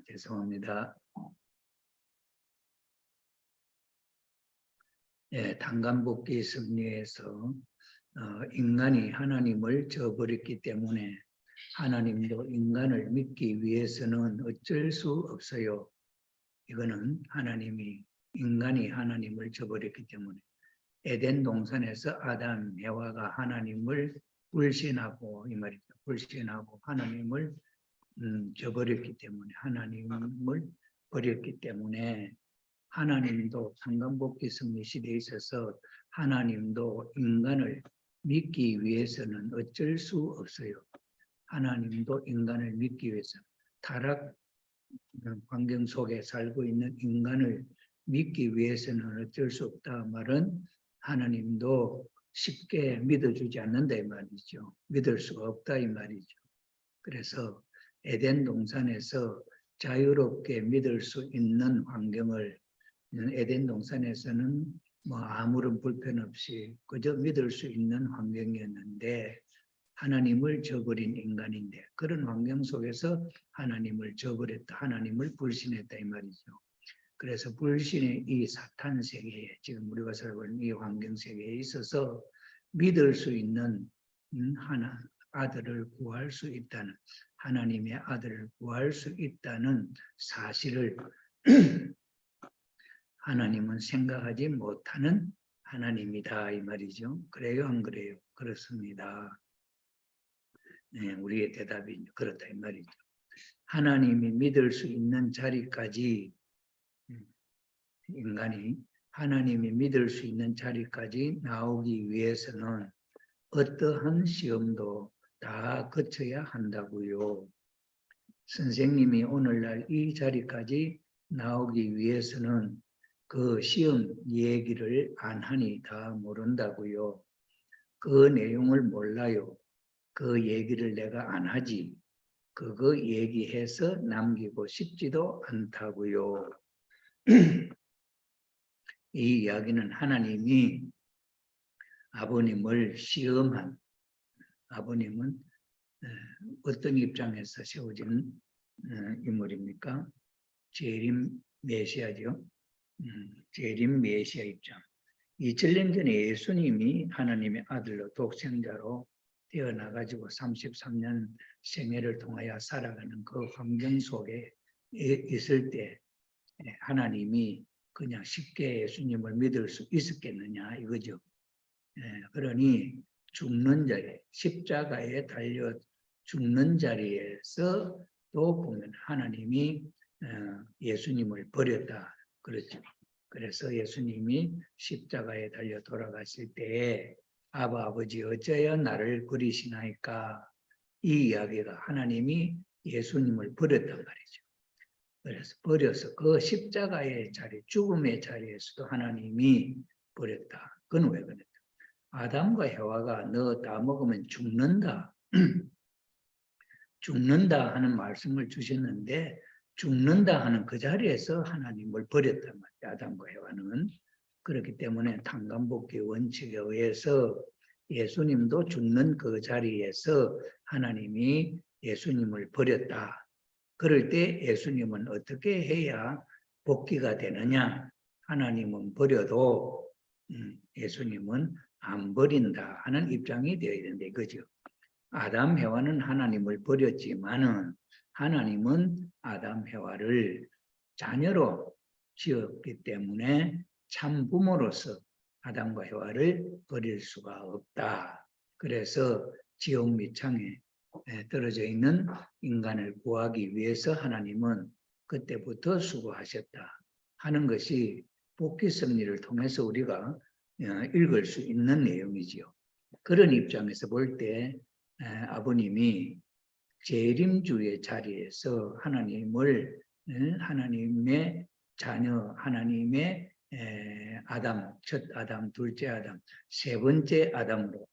죄송합니다. 단간복귀 승리에서 인간이 하나님을 저버렸기 때문에 하나님도 인간을 믿기 위해서는 어쩔 수 없어요. 이거는 인간이 하나님을 저버렸기 때문에 에덴 동산에서 아담, 에와가 하나님을 불신하고 이 말이죠. 불신하고 하나님을 저버렸기 때문에 하나님을 버렸기 때문에 하나님도 상간복귀 승리 시대에 있어서 하나님도 인간을 믿기 위해서는 어쩔 수 없어요. 하나님도 인간을 믿기 위해서 타락 환경 속에 살고 있는 인간을 믿기 위해서는 어쩔 수 없다 말은 하나님도 쉽게 믿어주지 않는다 이 말이죠. 믿을 수가 없다 이 말이죠. 그래서 에덴 동산에서 자유롭게 믿을 수 있는 환경을 에덴 동산에서는 아무런 불편 없이 그저 믿을 수 있는 환경이었는데 하나님을 저버린 인간인데 그런 환경 속에서 하나님을 저버렸다. 하나님을 불신했다 이 말이죠. 그래서 불신의 이 사탄 세계에 지금 우리가 살고 있는 이 환경 세계에 있어서 믿을 수 있는 아들을 구할 수 있다는 하나님의 아들을 구할 수 있다는 사실을 하나님은 생각하지 못하는 하나님이다 이 말이죠. 그래요 안 그래요? 그렇습니다. 네, 우리의 대답이 그렇다 이 말이죠. 하나님이 믿을 수 있는 자리까지 인간이 하나님이 믿을 수 있는 자리까지 나오기 위해서는 어떠한 시험도 다 거쳐야 한다고요. 선생님이 오늘날 이 자리까지 나오기 위해서는 그 시험 얘기를 안 하니 다 모른다고요. 그 내용을 몰라요. 그 얘기를 내가 안 하지. 그거 얘기해서 남기고 싶지도 않다고요. 이 이야기는 하나님이 아버님을 시험한 아버님은 어떤 입장에서 세워진 인물입니까? 재림 메시아죠. 재림 메시아 입장. 2000년 전에 예수님이 하나님의 아들로 독생자로 태어나가지고 33년 생애를 통하여 살아가는 그 환경 속에 있을 때 하나님이 그냥 쉽게 예수님을 믿을 수 있었겠느냐 이거죠. 그러니 죽는 자리에 십자가에 달려 죽는 자리에서 또 보면 하나님이 예수님을 버렸다 그렇죠. 그래서 예수님이 십자가에 달려 돌아갔을 때에 아버지 어찌하여 나를 버리시나이까 이 이야기가 하나님이 예수님을 버렸단 말이죠. 그래서 버려서 그 십자가의 자리 죽음의 자리에서도 하나님이 버렸다. 그건 왜 그랬다? 아담과 해와가 너 다 먹으면 죽는다. 죽는다 하는 말씀을 주셨는데 죽는다 하는 그 자리에서 하나님을 버렸단 말이에요. 아담과 해와는. 그렇기 때문에 단간복귀 원칙에 의해서 예수님도 죽는 그 자리에서 하나님이 예수님을 버렸다. 그럴 때 예수님은 어떻게 해야 복귀가 되느냐? 하나님은 버려도 예수님은 안 버린다 하는 입장이 되어야 된다 이거죠. 아담 해와는 하나님을 버렸지만은 하나님은 아담 해와를 자녀로 지었기 때문에 참 부모로서 아담과 해와를 버릴 수가 없다. 그래서 지옥 밑창에 떨어져 있는 인간을 구하기 위해서 하나님은 그때부터 수고하셨다 하는 것이 복귀 승리를 통해서 우리가 읽을 수 있는 내용이지요. 그런 입장에서 볼 때 아버님이 재림주의 자리에서 하나님을 하나님의 자녀, 하나님의 아담, 첫 아담, 둘째 아담, 세 번째 아담으로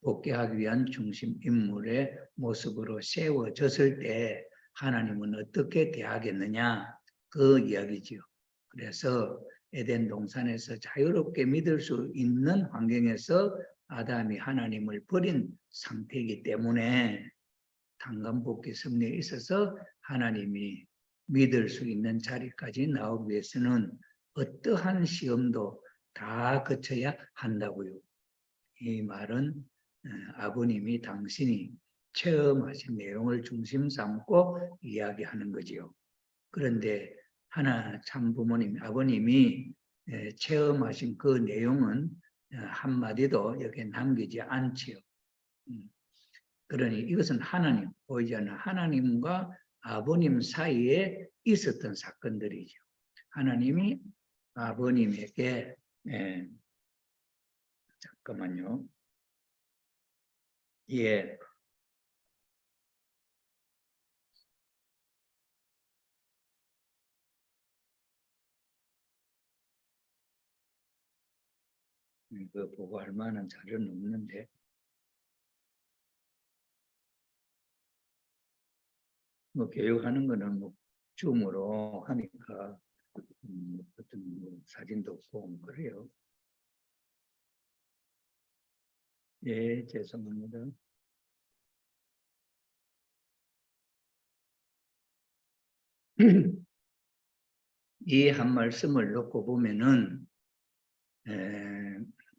복귀하기 위한 중심 인물의 모습으로 세워졌을 때 하나님은 어떻게 대하겠느냐 그 이야기지요. 그래서 에덴 동산에서 자유롭게 믿을 수 있는 환경에서 아담이 하나님을 버린 상태이기 때문에 탄감복귀 섭리에 있어서 하나님이 믿을 수 있는 자리까지 나오기 위해서는 어떠한 시험도 다 거쳐야 한다고요. 이 말은 아버님이 당신이 체험하신 내용을 중심 삼고 이야기하는 거지요. 그런데 하나 참부모님, 아버님이 체험하신 그 내용은 한마디도 여기에 남기지 않지요. 그러니 이것은 하나님, 보이지 않는 하나님과 아버님 사이에 있었던 사건들이죠. 하나님이 아버님에게 잠깐만요. 예. 그 보고 할 만한 자료는 없는데 뭐 교육하는 거는 뭐 줌으로 하니까 어떤 뭐 사진도 없고 뭐 그래요. 예, 죄송합니다. 이 한 말씀을 놓고 보면은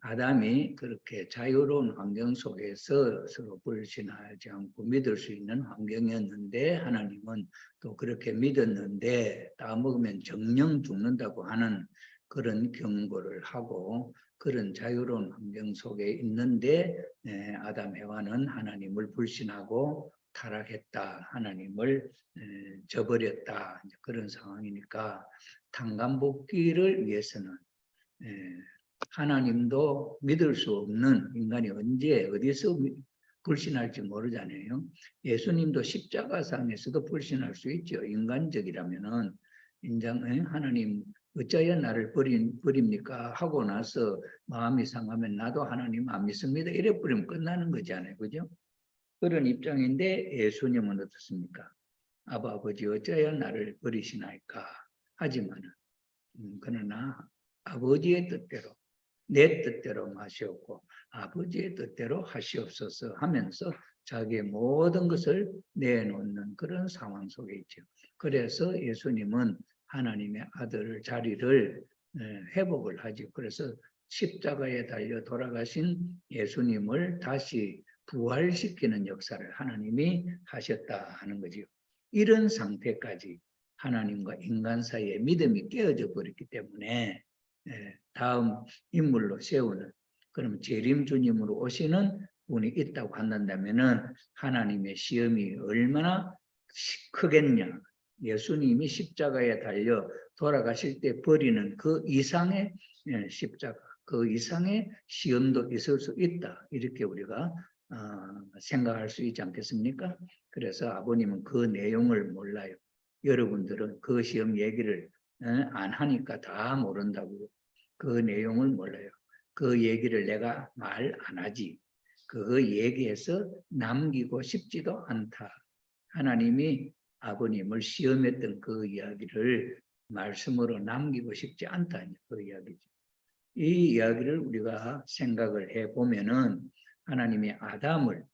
아담이 그렇게 자유로운 환경 속에서 서로 불신하지 않고 믿을 수 있는 환경이었는데 하나님은 또 그렇게 믿었는데 따먹으면 정령 죽는다고 하는 그런 경고를 하고 그런 자유로운 환경 속에 있는데 아담 해와는 하나님을 불신하고 타락했다. 하나님을 저버렸다. 그런 상황이니까 탄감복귀를 위해서는 하나님도 믿을 수 없는 인간이 언제 어디서 불신할지 모르잖아요. 예수님도 십자가상에서도 불신할 수 있죠. 인간적이라면은 하나님 어찌하여 나를 버립니까? 하고 나서 마음이 상하면 나도 하나님 안 믿습니다. 이래 버리면 끝나는 거잖아요. 그죠? 그런 입장인데 예수님은 어떻습니까? 아버지 어찌하여 나를 버리시나이까? 하지만은 그러나 아버지의 뜻대로 내 뜻대로 마시옵고 아버지의 뜻대로 하시옵소서 하면서 자기의 모든 것을 내놓는 그런 상황 속에 있죠. 그래서 예수님은 하나님의 아들 자리를 회복을 하죠. 그래서 십자가에 달려 돌아가신 예수님을 다시 부활시키는 역사를 하나님이 하셨다 하는 거죠. 이런 상태까지 하나님과 인간 사이에 믿음이 깨어져 버렸기 때문에 다음 인물로 세우는 그럼 재림 주님으로 오시는 분이 있다고 한다면은 하나님의 시험이 얼마나 크겠냐. 예수님이 십자가에 달려 돌아가실 때 버리는 그 이상의 십자가, 그 이상의 시험도 있을 수 있다. 이렇게 우리가 생각할 수 있지 않겠습니까? 그래서 아버님은 그 내용을 몰라요. 여러분들은 그 시험 얘기를 안 하니까 다 모른다고요. 그 내용을 몰라요. 그 얘기를 내가 말 안 하지. 그 얘기해서 남기고 싶지도 않다. 하나님이 아버님을 시험했던 그 이야기를 말씀으로 남기고 싶지 않다. 그 이야기죠. 이 이야기를 우리가 생각을 해보면은 하나님이 아담을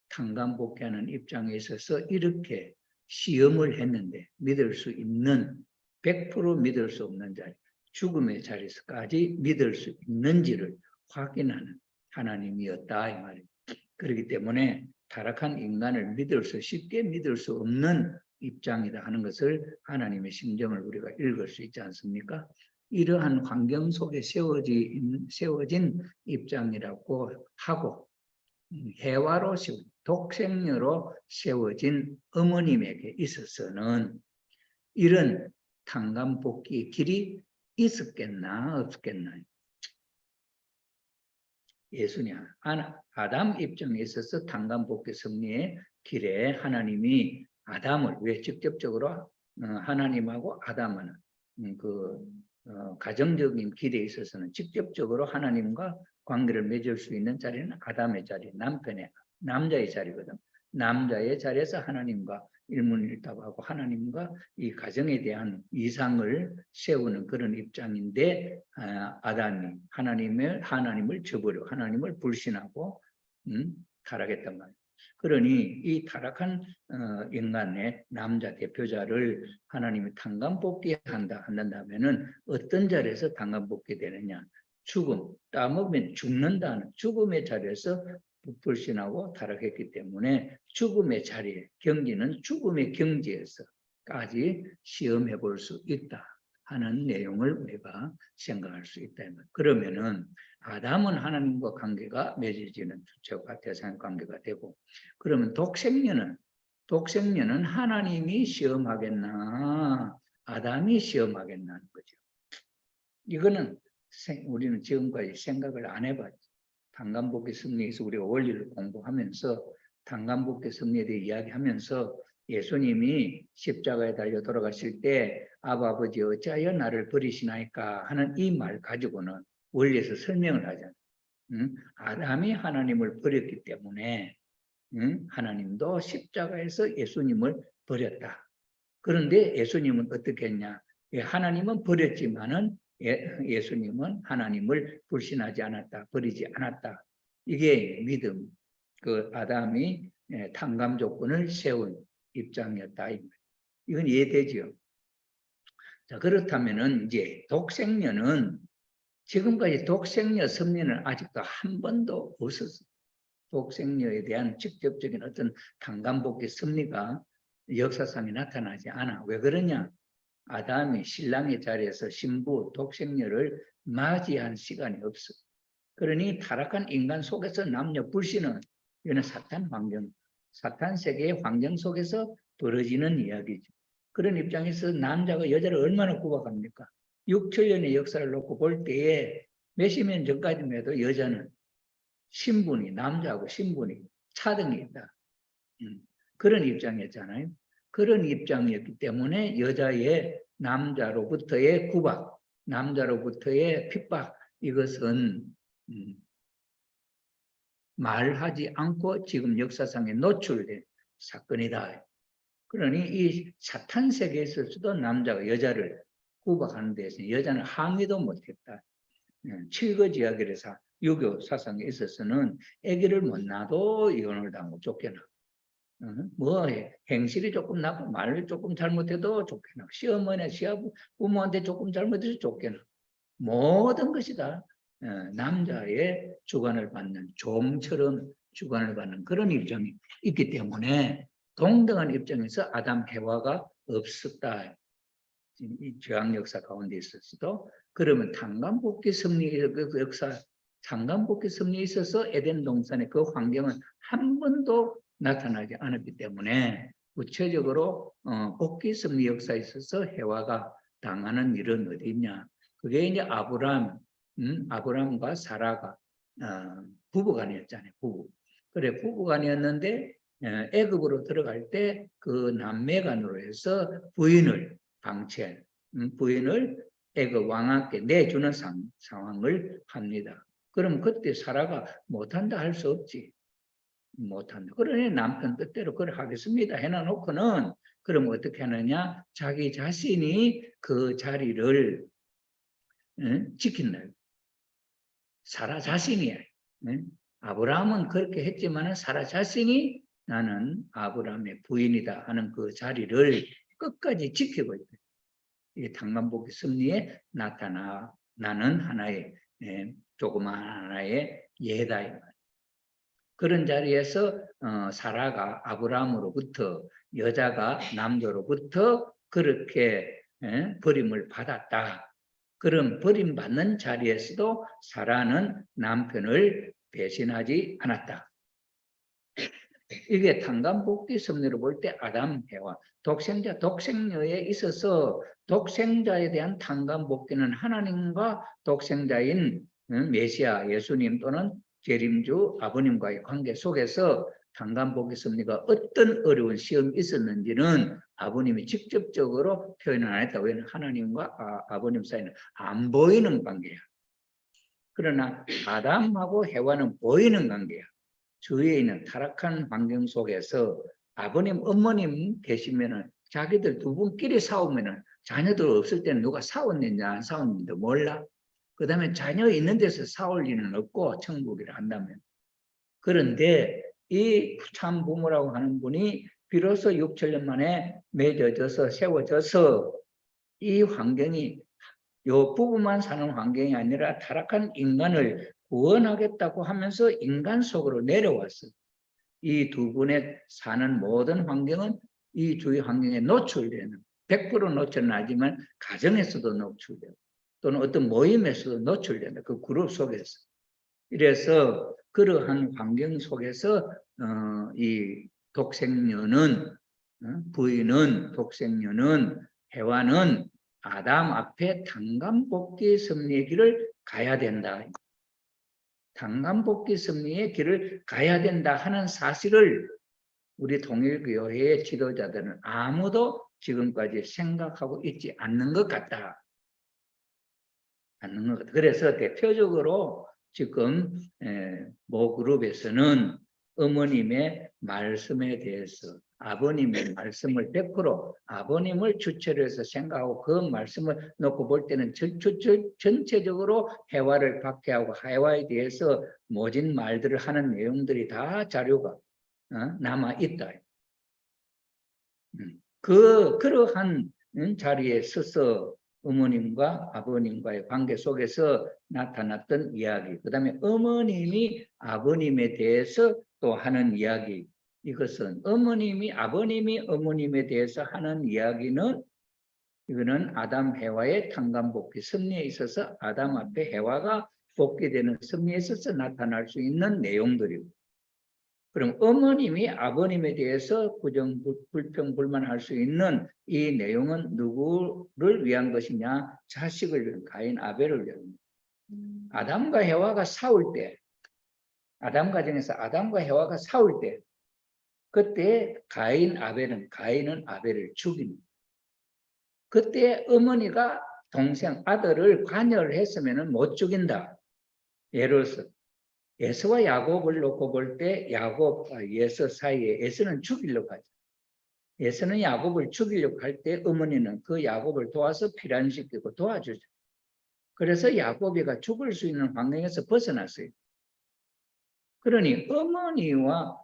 탄감복귀하는 입장에 있어서 이렇게 시험을 했는데 믿을 수 있는 100% 믿을 수 없는 자리 죽음의 자리에서까지 믿을 수 있는지를 확인하는 하나님이었다 이 말입니다. 그렇기 때문에 타락한 인간을 쉽게 믿을 수 없는 입장이다 하는 것을 하나님의 심정을 우리가 읽을 수 있지 않습니까? 이러한 환경 속에 세워진 입장이라고 하고 해와로 독생녀로 세워진 어머님에게 있어서는 이런 탄감복귀의 길이 있었겠나 없었겠나. 예수님 아담 입장에 있어서 탄감복귀 섭리의 길에 하나님이 아담을 왜 직접적으로 하나님하고 아담은 가정적인 길에 있어서는 직접적으로 하나님과 관계를 맺을 수 있는 자리는 아담의 자리, 남자의 자리거든. 남자의 자리에서 하나님과 일문일답하고 하나님과 이 가정에 대한 이상을 세우는 그런 입장인데 아담이 하나님을 저버려 하나님을 불신하고 타락했단 말이에요. 그러니 이 타락한 인간의 남자 대표자를 하나님이 한다면은 어떤 자리에서 탄감뽑게 되느냐? 죽음, 따먹으면 죽는다는 죽음의 자리에서 불신하고 타락했기 때문에 죽음의 자리에, 경지는 죽음의 경지에서까지 시험해 볼 수 있다 하는 내용을 우리가 생각할 수 있다. 그러면은 아담은 하나님과 관계가 맺어지는 주체와 대상 관계가 되고, 그러면 독생녀는 하나님이 시험하겠나 아담이 시험하겠나는 거죠. 이거는 우리는 지금까지 생각을 안 해봤죠. 단간복귀 승리에서 우리가 원리를 공부하면서 단간복귀 승리에 대해 이야기하면서 예수님이 십자가에 달려 돌아가실 때 아버지 어찌하여 나를 버리시나이까 하는 이 말 가지고는 원리에서 설명을 하잖아요. 아담이 하나님을 버렸기 때문에 하나님도 십자가에서 예수님을 버렸다. 그런데 예수님은 어떻게 했냐? 하나님은 버렸지만은 예수님은 하나님을 불신하지 않았다. 버리지 않았다. 이게 믿음, 그 아담이 탕감 조건을 세운 입장이었다. 이건 이해되죠? 자, 그렇다면은 이제 독생녀는 지금까지 독생녀 섭리는 아직도 한 번도 없었어요. 독생녀에 대한 직접적인 어떤 탕감복귀 섭리가 역사상에 나타나지 않아. 왜 그러냐? 아담이 신랑의 자리에서 신부 독생녀를 맞이한 시간이 없어. 그러니 타락한 인간 속에서 남녀 불신은 이거는 사탄 세계의 환경 속에서 벌어지는 이야기죠. 그런 입장에서 남자가 여자를 얼마나 구박합니까? 6천년의 역사를 놓고 볼 때에 몇십 년 전까지만 해도 여자는 남자하고 신분이 차등이 있다. 그런 입장이었잖아요. 그런 입장이었기 때문에 여자의 남자로부터의 구박, 남자로부터의 핍박, 이것은 말하지 않고 지금 역사상에 노출된 사건이다. 그러니 이 사탄 세계에서도 남자가 여자를 구박하는 데서 여자는 항의도 못했다. 칠거지약이라서 유교 사상에 있어서는 아기를 못 낳아도 이혼을 당하고 쫓겨나. 뭐 행실이 조금 나고 말을 조금 잘못해도 쫓겨나. 시어머니, 시아부, 부모한테 조금 잘못해서 쫓겨나. 모든 것이 다 남자의 주관을 받는, 좀처럼 주관을 받는 그런 입장이 있기 때문에 동등한 입장에서 아담 해와가 없었다. 이 죄악 역사 가운데 있었어도. 그러면 탄감복귀 승리 역사, 탄감복귀 승리에 있어서 에덴 동산의 그 환경은 한 번도 나타나지 않았기 때문에 구체적으로 복귀 승리 역사에 있어서 해와가 당하는 일은 어디 있냐? 그게 이제 아브람과 사라가 부부간이었잖아요. 그래 부부간이었는데 애굽으로 들어갈 때 그 남매간으로 해서 부인을 방치해 부인을 애굽 왕한테 내주는 상황을 합니다. 그럼 그때 사라가 못한다 할 수 없지. 못한다. 그러니 남편 뜻대로 그래 하겠습니다 해놔놓고는 그럼 어떻게 하느냐? 자기 자신이 그 자리를 지킨다. 사라 자신이야. 아브라함은 그렇게 했지만 사라 자신이 나는 아브라함의 부인이다 하는 그 자리를 끝까지 지키고 있다. 이게 탄감복귀 섭리에 나타나는 하나의 조그마한 하나의 예다. 그런 자리에서 사라가 아브라함으로부터 여자가 남자로부터 그렇게 버림을 받았다. 그런 버림받는 자리에서도 사라는 남편을 배신하지 않았다. 이게 탄감복귀 섭리로 볼 때 아담, 해와, 독생녀에 있어서 독생자에 대한 탄감복귀는 하나님과 독생자인 메시아 예수님 또는 재림주 아버님과의 관계 속에서 탄감복귀 섭리가 어떤 어려운 시험이 있었는지는 아버님이 직접적으로 표현을 안 했다. 왜냐하면 하나님과 아버님 사이는 안 보이는 관계야. 그러나 아담하고 해와는 보이는 관계야. 주위에 있는 타락한 환경 속에서 아버님, 어머님 계시면은 자기들 두 분끼리 싸우면은 자녀들 없을 때는 누가 싸웠는지 안 싸웠는지도 몰라. 그 다음에 자녀 있는 데서 싸울 일은 없고 천국이라 한다면. 그런데 이 참 부모라고 하는 분이 비로소 6,7년 만에 맺어져서 세워져서 이 환경이 요 부부만 사는 환경이 아니라 타락한 인간을 구원하겠다고 하면서 인간 속으로 내려왔어요. 이 두 분의 사는 모든 환경은 이 주위 환경에 노출되는 100% 노출은 아니지만 가정에서도 노출되고 또는 어떤 모임에서도 노출된다. 그 그룹 속에서. 이래서 그러한 환경 속에서 이 독생녀는 부인은 독생녀는 해와는 아담 앞에 단감뽑기 섭리의 길을 가야 된다. 단감뽑기 섭리의 길을 가야 된다 하는 사실을 우리 통일교회의 지도자들은 아무도 지금까지 생각하고 있지 않는 것 같다. 그래서 대표적으로 지금 모 그룹에서는 어머님의 말씀에 대해서 아버님의 말씀을 100% 아버님을 주체로 해서 생각하고 그 말씀을 놓고 볼 때는 전체적으로 해화를 박해하고 해화에 대해서 모진 말들을 하는 내용들이 다 자료가 남아 있다. 그러한 자리에 서서 어머님과 아버님과의 관계 속에서 나타났던 이야기, 그 다음에 어머님이 아버님에 대해서 또 하는 이야기, 이것은 아버님이 어머님에 대해서 하는 이야기는 이거는 아담 해와의 탄감복귀 섭리에 있어서 아담 앞에 해와가 복귀되는 섭리에 있어서 나타날 수 있는 내용들이고, 그럼 어머님이 아버님에 대해서 부정, 불평, 불만할 수 있는 이 내용은 누구를 위한 것이냐? 자식을 위한, 가인, 아벨을 위한. 아담과 해와가 싸울 때, 아담 가정에서 아담과 해와가 싸울 때, 그때 가인은 아벨을 죽입니다. 그때 어머니가 동생, 아들을 관여를 했으면 못 죽인다. 예를 들어서 에서와 야곱을 놓고 볼 때 야곱과 예서 사이에 에서는 죽이려고 하죠. 에서는 야곱을 죽이려고 할 때 어머니는 그 야곱을 도와서 피란시키고 도와주죠. 그래서 야곱이가 죽을 수 있는 환경에서 벗어났어요. 그러니 어머니와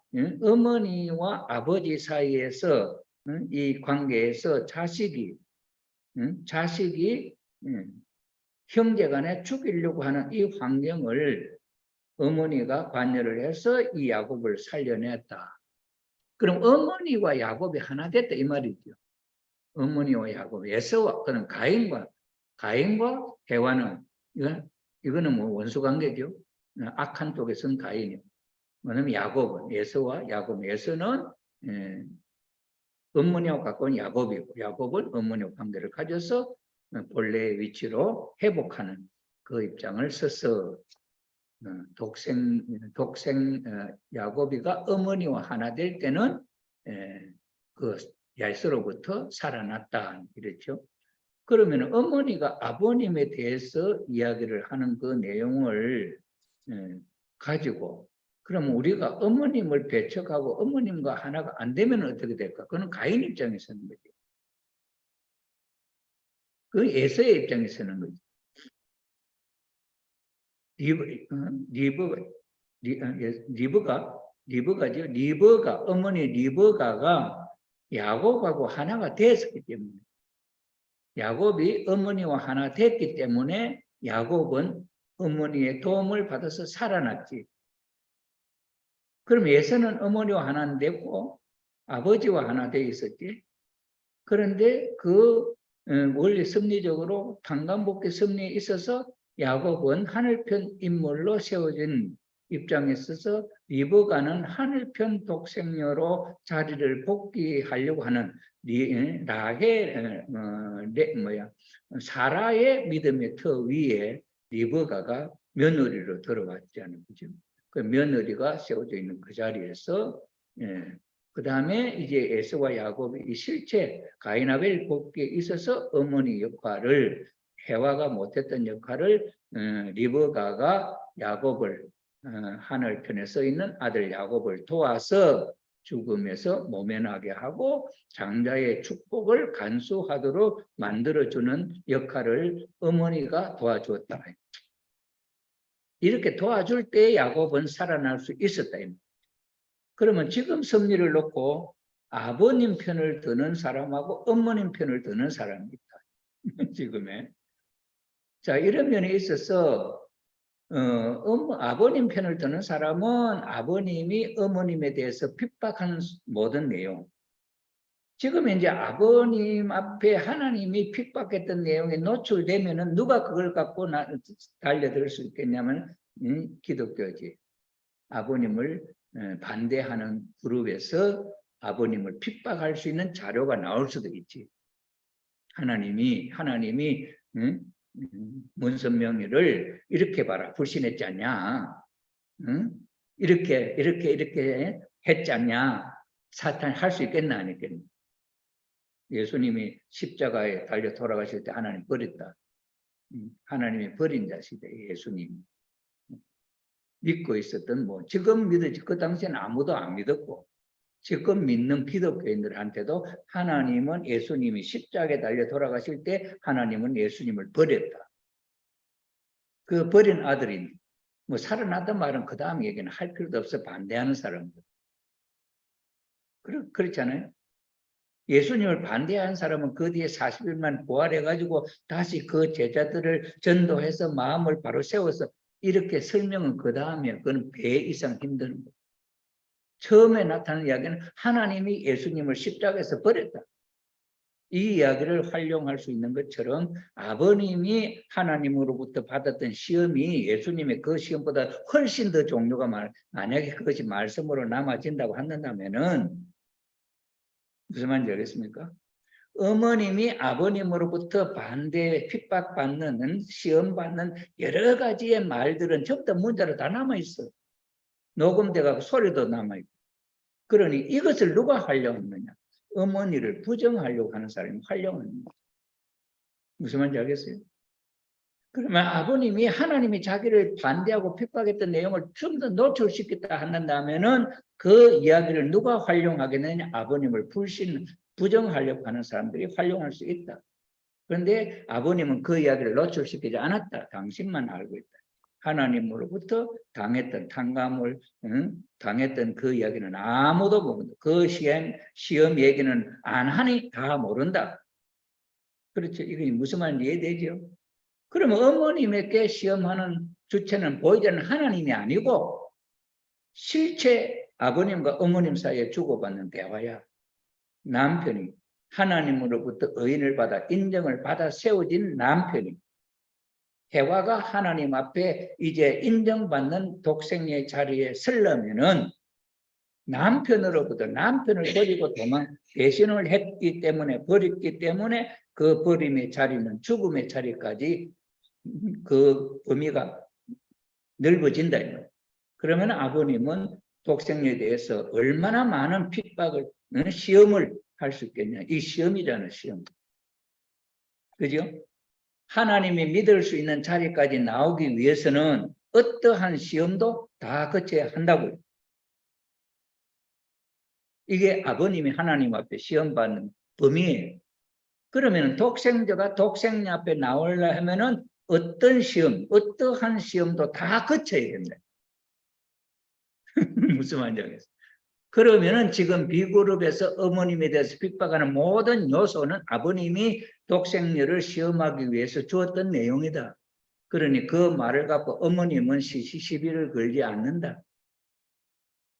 아버지 사이에서 이 관계에서 자식이 형제간에 죽이려고 하는 이 환경을 어머니가 관여를 해서 이 야곱을 살려냈다. 그럼 어머니와 야곱이 하나 됐다 이 말이죠. 어머니와 야곱, 에서와 그럼 가인과 해와는 이거는 뭐 원수 관계죠. 악한 쪽에서는 가인이요. 뭐냐면 야곱은 에서와 야곱, 에서는 어머니와 가까운 야곱이고 야곱은 어머니와 관계를 가져서 본래의 위치로 회복하는 그 입장을 써서 독생 야곱이가 어머니와 하나 될 때는 그 야이서로부터 살아났다 이랬죠. 그러면 어머니가 아버님에 대해서 이야기를 하는 그 내용을 가지고 그러면 우리가 어머님을 배척하고 어머님과 하나가 안 되면 어떻게 될까? 그건 가인 입장에서는 거지. 그 에서의 입장에서는 거지. 어머니 리브가가 야곱하고 하나가 됐었기 때문에 야곱이 어머니와 하나 됐기 때문에 야곱은 어머니의 도움을 받아서 살아났지. 그럼 예서는 어머니와 하나 됐고 아버지와 하나 돼 있었지. 그런데 그 원리 섭리적으로 탄감복귀 섭리에 있어서 야곱은 하늘편 인물로 세워진 입장에 있어서 리브가는 하늘편 독생녀로 자리를 복귀하려고 하는 사라의 믿음의 터 위에 리브가가 며느리로 들어왔잖아요. 그죠? 그 며느리가 세워져 있는 그 자리에서 그 다음에 이제 에서와 야곱이 실제 가인 아벨 복귀에 있어서 어머니 역할을 해와가 못했던 역할을 리브가가 야곱을 하늘편에 서 있는 아들 야곱을 도와서 죽음에서 모면하게 하고 장자의 축복을 간수하도록 만들어주는 역할을 어머니가 도와주었다. 이렇게 도와줄 때 야곱은 살아날 수 있었다. 그러면 지금 섭리를 놓고 아버님 편을 드는 사람하고 어머님 편을 드는 사람이 있다. 지금에. 자, 이런 면에 있어서 아버님 편을 드는 사람은 아버님이 어머님에 대해서 핍박하는 모든 내용. 지금 이제 아버님 앞에 하나님이 핍박했던 내용에 노출되면은 누가 그걸 갖고 달려들 수 있겠냐면 기독교지. 아버님을 반대하는 그룹에서 아버님을 핍박할 수 있는 자료가 나올 수도 있지. 하나님이 문선명이를 이렇게 봐라, 불신했지 않냐? 응? 이렇게 했지 않냐? 사탄이 할 수 있겠나 안 있겠나? 예수님이 십자가에 달려 돌아가실 때 하나님 버렸다. 하나님이 버린 자식이다. 예수님이. 믿고 있었던 지금 믿었지 그 당시에는 아무도 안 믿었고 지금 믿는 기독교인들한테도 하나님은 예수님이 십자가에 달려 돌아가실 때 하나님은 예수님을 버렸다. 그 버린 아들이 살아났단 말은 그 다음 얘기는 할 필요도 없어. 반대하는 사람들. 그렇잖아요. 예수님을 반대하는 사람은 그 뒤에 40일만 부활해가지고 다시 그 제자들을 전도해서 마음을 바로 세워서 이렇게 설명은 그 다음에 그건 배 이상 힘든 거예요. 처음에 나타난 이야기는 하나님이 예수님을 십자가에서 버렸다. 이 이야기를 활용할 수 있는 것처럼 아버님이 하나님으로부터 받았던 시험이 예수님의 그 시험보다 훨씬 더 종류가 만약에 그것이 말씀으로 남아진다고 한다면은 무슨 말인지 알겠습니까? 어머님이 아버님으로부터 반대, 핍박받는, 시험받는 여러 가지의 말들은 전부 다 문자로 다 남아있어. 녹음돼가고 소리도 남아있고. 그러니 이것을 누가 활용하느냐? 어머니를 부정하려고 하는 사람이 활용하는 거예요. 무슨 말인지 알겠어요? 그러면 아버님이 하나님이 자기를 반대하고 핍박했던 내용을 좀 더 노출시켰다 한다면은 그 이야기를 누가 활용하겠느냐? 아버님을 부정하려고 하는 사람들이 활용할 수 있다. 그런데 아버님은 그 이야기를 노출시키지 않았다. 당신만 알고 있다. 하나님으로부터 당했던 탕감을 당했던 그 이야기는 아무도 모른다. 그 시험 얘기는 안 하니 다 모른다. 그렇죠. 이게 무슨 말인지 이해되죠? 그러면 어머님에게 시험하는 주체는 보이자는 하나님이 아니고 실제 아버님과 어머님 사이에 주고받는 대화야. 남편이 하나님으로부터 의인을 받아 인정을 받아 세워진 남편이 해와가 하나님 앞에 이제 인정받는 독생의 자리에 서려면은 남편으로부터 남편을 버리고 배신을 했기 때문에 버렸기 때문에 그 버림의 자리는 죽음의 자리까지 그 범위가 넓어진다. 그러면 아버님은 독생에 대해서 얼마나 많은 핍박을 시험을 할 수 있겠냐. 이 시험이잖아. 시험. 그죠? 하나님이 믿을 수 있는 자리까지 나오기 위해서는 어떠한 시험도 다 거쳐야 한다고요. 이게 아버님이 하나님 앞에 시험받는 범위예요. 그러면 독생자가 독생자 앞에 나오려 하면은 어떤 시험, 어떠한 시험도 다 거쳐야 된다. 무슨 말인지 알겠어요? 그러면은 지금 B그룹에서 어머님에 대해서 핍박하는 모든 요소는 아버님이 독생녀를 시험하기 위해서 주었던 내용이다. 그러니 그 말을 갖고 어머님은 시비를 걸지 않는다.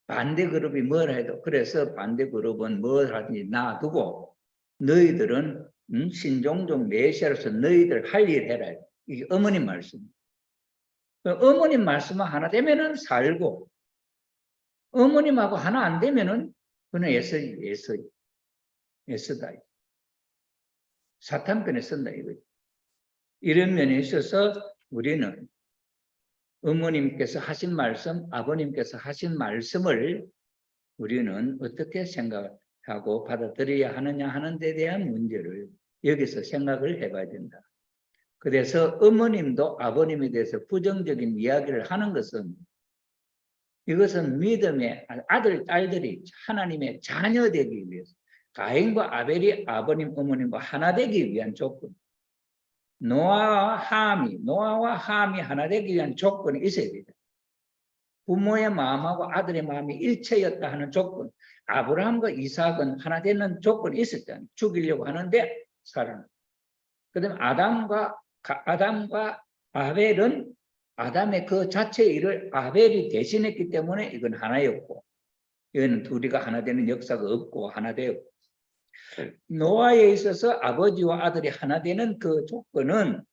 반대 그룹이 뭘 해도 그래서 반대 그룹은 뭘 하든지 놔두고 너희들은 신종종 메시아로서 너희들 할 일 해라. 이게 어머님 말씀. 어머님 말씀은 하나 되면은 살고 어머님하고 하나 안 되면은 그는 애쓰다. 사탄편에 쓴다 이거지. 이런 면에 있어서 우리는 어머님께서 하신 말씀, 아버님께서 하신 말씀을 우리는 어떻게 생각하고 받아들여야 하느냐 하는 데 대한 문제를 여기서 생각을 해봐야 된다. 그래서 어머님도 아버님에 대해서 부정적인 이야기를 하는 것은 이것은 믿음의 아들, 딸들이 하나님의 자녀 되기 위해서 가인과 아벨이 아버님, 어머님과 하나 되기 위한 조건. 노아와 함이 하나 되기 위한 조건이 있어야 됩니다. 부모의 마음하고 아들의 마음이 일체였다 하는 조건. 아브라함과 이삭은 하나 되는 조건이 있었잖아요. 죽이려고 하는데 살아나. 그다음에 아담과 아벨은 아담의 그 자체의 일을 아벨이 대신했기 때문에 이건 하나였고, 이거는 둘이가 하나 되는 역사가 없고 하나 되었고, 노아에 있어서 아버지와 아들이 하나 되는 그 조건은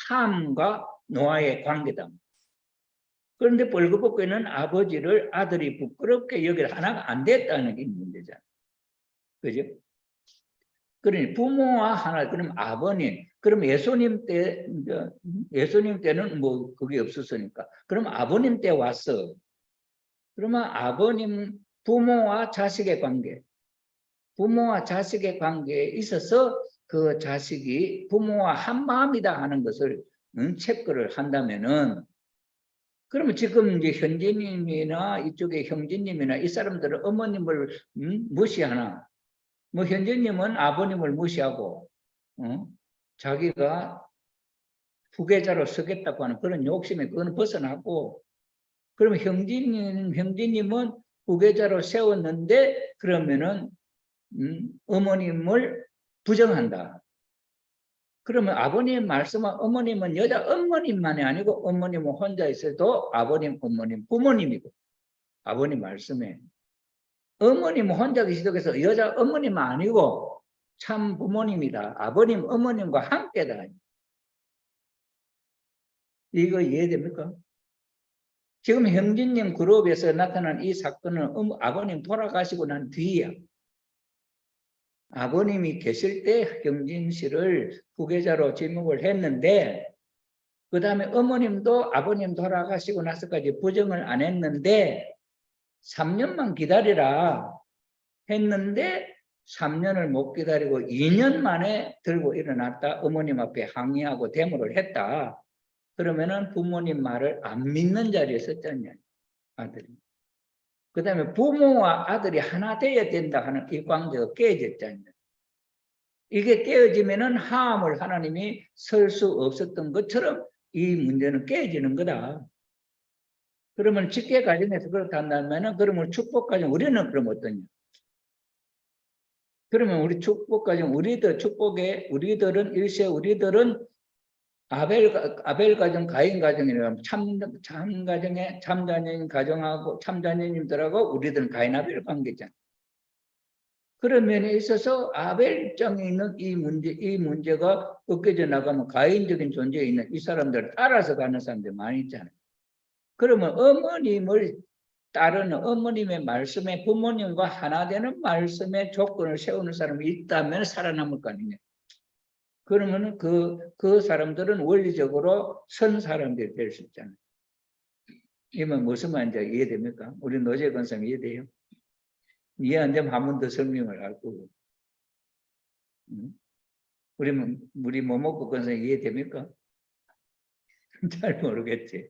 함과 노아의 관계다. 그런데 벌거벗고 아버지를 아들이 부끄럽게 여길 하나가 안 됐다는 게 문제잖아요. 그죠? 그러니 부모와 하나, 그럼 아버님, 그럼 예수님 때는 뭐 그게 없었으니까. 그럼 아버님 때 왔어. 그러면 아버님, 부모와 자식의 관계, 부모와 자식의 관계에 있어서 그 자식이 부모와 한 마음이다 하는 것을 체크를 한다면은, 그러면 지금 이제 현재님이나 이쪽에 형제님이나 이 사람들은 어머님을 무시하나? 뭐 현재님은 아버님을 무시하고 자기가 후계자로 서겠다고 하는 그런 욕심에 그거는 벗어나고, 그러면 형제님은 후계자로 세웠는데 그러면은 어머님을 부정한다. 그러면 아버님 말씀은 어머님은 여자 어머님만이 아니고 어머님은 혼자 있어도 아버님, 어머님, 부모님이고, 아버님 말씀에 어머님은 혼자 계시다고 여자 어머님은 아니고 참 부모님이다. 아버님, 어머님과 함께다. 이거 이해됩니까? 지금 형진님 그룹에서 나타난 이 사건은 아버님 돌아가시고 난 뒤이야. 아버님이 계실 때 형진 씨를 후계자로 지목을 했는데, 그 다음에 어머님도 아버님 돌아가시고 나서까지 부정을 안 했는데 3년만 기다리라 했는데 3년을 못 기다리고 2년 만에 들고 일어났다. 어머님 앞에 항의하고 데모를 했다. 그러면은 부모님 말을 안 믿는 자리에 섰잖아요, 아들이. 그 다음에 부모와 아들이 하나 되어야 된다 하는 이 관계가 깨졌잖아요. 이게 깨어지면은 하함을 하나님이 설 수 없었던 것처럼 이 문제는 깨지는 거다. 그러면 직계 가정에서 그렇다면은 그러면 축복 가정 우리는 그럼 어떠냐? 그러면 우리 축복 가정 우리들은 일세 우리들은 아벨 가정, 가인 가정이라면 참 가정에 참자녀님 가정하고 참자녀님들하고 우리들은 가인 아벨 관계잖아. 그런 면에 있어서 아벨 입장에 있는 이 문제가 꺾여져 나가면 가인적인 존재에 있는 이 사람들을 따라서 가는 사람들 많이 있잖아요. 그러면 어머님을 따르는 어머님의 말씀에 부모님과 하나 되는 말씀에 조건을 세우는 사람이 있다면 살아남을 거 아니냐. 그러면 그 사람들은 원리적으로 선 사람들이 될 수 있잖아요. 이면 무슨 말인지 이해됩니까? 우리 노재 권사님 이해돼요? 이해 안 되면 한 번 더 설명을 할 거고. 우리 모모코 권사님 이해됩니까? 잘 모르겠지.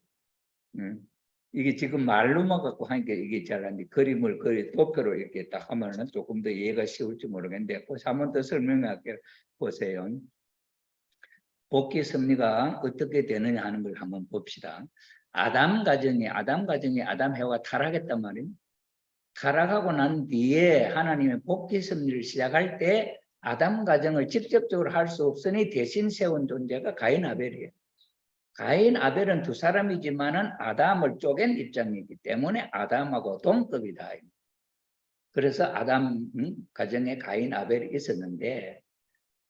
이게 지금 말로만 갖고 하니까 이게 잘 안 돼. 그림을 도표로 이렇게 딱 하면은 조금 더 이해가 쉬울지 모르겠는데, 한 번 더 설명할게요. 보세요. 복귀 섭리가 어떻게 되느냐 하는 걸 한번 봅시다. 아담 가정이 아담 해와 타락했단 말이에요. 타락하고 난 뒤에 하나님의 복귀 섭리를 시작할 때 아담 가정을 직접적으로 할 수 없으니 대신 세운 존재가 가인 아벨이에요. 가인 아벨은 두 사람이지만은 아담을 쪼갠 입장이기 때문에 아담하고 동급이다. 그래서 아담 가정에 가인 아벨이 있었는데,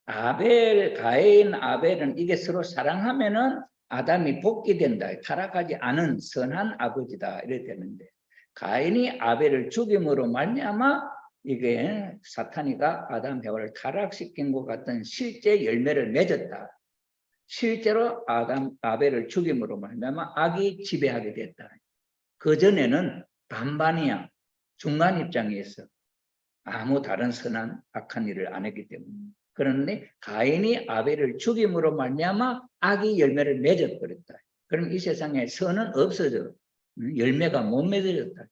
가인 아벨은 이게 서로 사랑하면은 아담이 복귀된다. 타락하지 않은 선한 아버지다. 이래 되는데, 가인이 아벨을 죽임으로 말미암아 이게 사탄이가 아담 해와를 타락시킨 것 같은 실제 열매를 맺었다. 실제로 아벨을 죽임으로 말미암아 악이 지배하게 됐다. 그 전에는 반반이야. 중간 입장에서 아무 다른 선한 악한 일을 안 했기 때문에. 그런데 가인이 아벨을 죽임으로 말미암아 악이 열매를 맺어버렸다. 그럼 이 세상에 선은 없어져. 열매가 못 맺어졌다.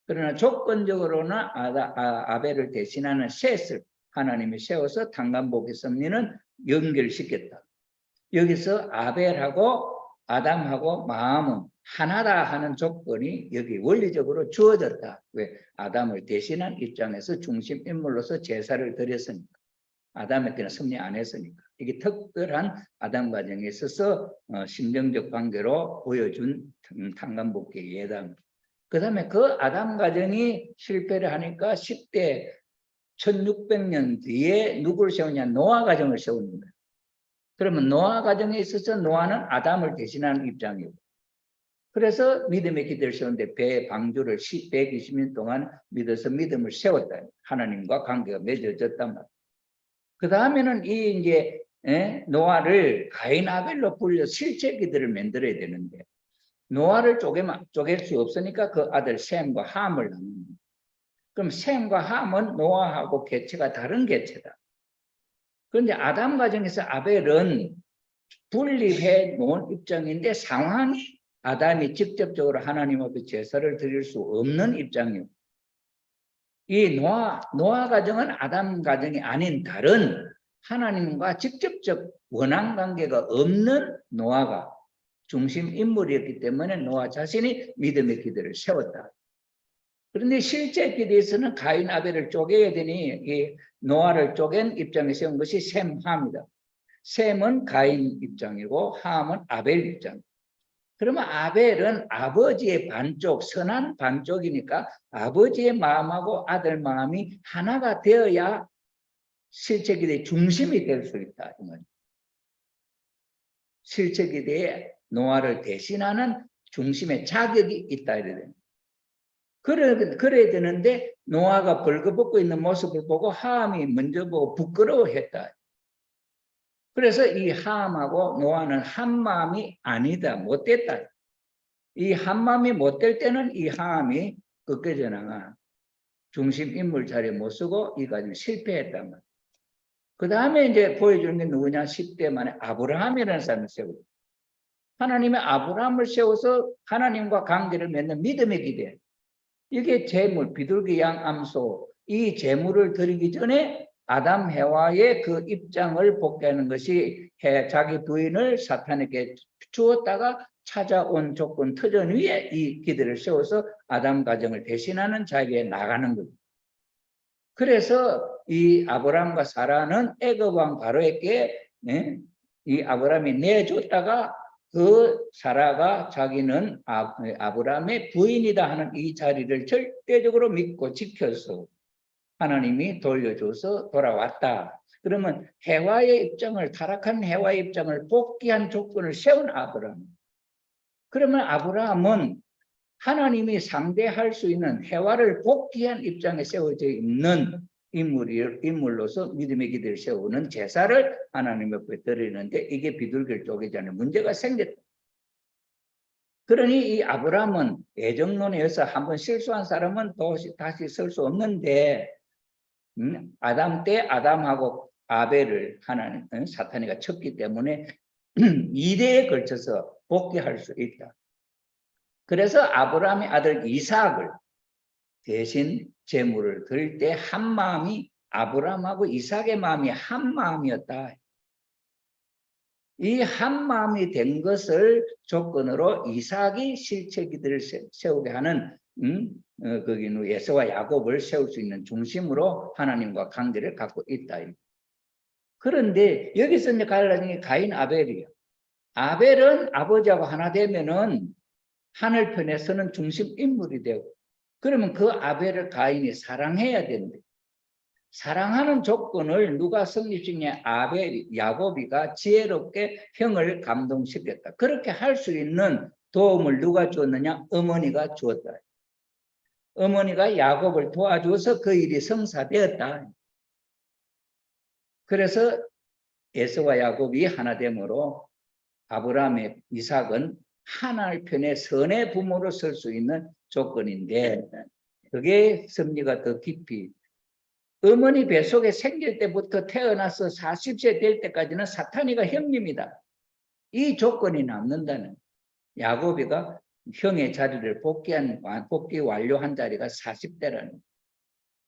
그러나 조건적으로는 아벨을 대신하는 셋을 하나님이 세워서 당간복의 섭리는 연결시켰다. 여기서 아벨하고 아담하고 마음은 하나다 하는 조건이 여기 원리적으로 주어졌다. 왜? 아담을 대신한 입장에서 중심 인물로서 제사를 드렸으니까. 아담에게는 섭리 안 했으니까. 이게 특별한 아담 과정에 있어서 심정적 관계로 보여준 탄간복귀의 예담. 그 다음에 그 아담 과정이 실패를 하니까 10대 1600년 뒤에 누구를 세우냐? 노아 가정을 세우는 거예요. 그러면 노아 가정에 있어서 노아는 아담을 대신하는 입장이고, 그래서 믿음의 기대를 세우는데 배 방주를 120년 동안 믿어서 믿음을 세웠다. 하나님과 관계가 맺어졌단 말이에요. 그 다음에는 이 이제 노아를 가인 아벨로 불려 실제 기들을 만들어야 되는데, 노아를 쪼갤 수 없으니까 그 아들 셈과 함을 낳는. 그럼 셈과 함은 노아하고 개체가 다른 개체다. 그런데 아담 가정에서 아벨은 분립해 놓은 입장인데 상황이 아담이 직접적으로 하나님 앞에 제사를 드릴 수 없는 입장이요. 이 노아 가정은 아담 가정이 아닌 다른 하나님과 직접적 원한 관계가 없는 노아가 중심 인물이었기 때문에 노아 자신이 믿음의 기대를 세웠다. 그런데 실제 기대에서는 가인 아벨을 쪼개야 되니 이 노아를 쪼갠 입장에 세운 것이 셈, 함이다. 셈은 가인 입장이고 함은 아벨 입장. 그러면 아벨은 아버지의 반쪽, 선한 반쪽이니까 아버지의 마음하고 아들 마음이 하나가 되어야 실제 기대의 중심이 될 수 있다. 실제 기대에 노아를 대신하는 중심의 자격이 있다. 그래야 되는데 노아가 벌거벗고 있는 모습을 보고 함이 먼저 보고 부끄러워했다. 그래서 이 함하고 노아는 한 마음이 아니다, 못됐다. 이 한 마음이 못될 때는 이 함이 꺾여져 나가 중심 인물 자리에 못 쓰고 이 과정에 실패했단 말이야. 그 다음에 이제 보여주는 게 누구냐? 10대 만에 아브라함이라는 사람을 세우고, 하나님의 아브라함을 세워서 하나님과 관계를 맺는 믿음의 기대. 이게 재물, 비둘기 양 암소, 이 재물을 드리기 전에 아담 해와의 그 입장을 복귀하는 것이 자기 부인을 사탄에게 주었다가 찾아온 조건 터전 위에 이 기대를 세워서 아담 가정을 대신하는 자에게 나가는 거죠. 그래서 이 아브라함과 사라는 애굽 왕 바로에게 이 아브라함이 내줬다가 그 사라가 자기는 아브라함의 부인이다 하는 이 자리를 절대적으로 믿고 지켜서 하나님이 돌려줘서 돌아왔다. 그러면 해와의 입장을, 타락한 해와의 입장을 복귀한 조건을 세운 아브라함. 그러면 아브라함은 하나님이 상대할 수 있는 해와를 복귀한 입장에 세워져 있는 인물로서 믿음의 기대를 세우는 제사를 하나님 앞에 드리는데 이게 비둘기를 쪼개지 않는 문제가 생겼다. 그러니 이 아브라함은 애정론에서 한번 실수한 사람은 다시 설 수 없는데 아담 때 아담하고 아벨을 하나님 사탄이가 쳤기 때문에 2대에 걸쳐서 복귀할 수 있다. 그래서 아브라함의 아들 이삭을 대신 제물을 드릴 때 한 마음이 아브라함하고 이삭의 마음이 한 마음이었다. 이 한 마음이 된 것을 조건으로 이삭이 실체 기들을 세우게 하는 거기는 에서와 야곱을 세울 수 있는 중심으로 하나님과 관계를 갖고 있다. 그런데 여기서 이제 갈라진 게 가인 아벨이에요. 아벨은 아버지하고 하나 되면은 하늘편에서는 중심 인물이 되고, 그러면 그 아벨을 가인이 사랑해야 되는데, 사랑하는 조건을 누가 성립시키냐? 야곱이가 지혜롭게 형을 감동시켰다. 그렇게 할 수 있는 도움을 누가 주었느냐? 어머니가 주었다. 어머니가 야곱을 도와줘서 그 일이 성사되었다. 그래서 에서와 야곱이 하나됨으로 아브라함의 이삭은 하나님 편에 선의 부모로 설 수 있는 조건인데, 그게 섭리가 더 깊이 어머니 뱃속에 생길 때부터 태어나서 40세 될 때까지는 사탄이가 형님이다. 이 조건이 남는다는, 야곱이가 형의 자리를 복귀 완료한 자리가 40대라는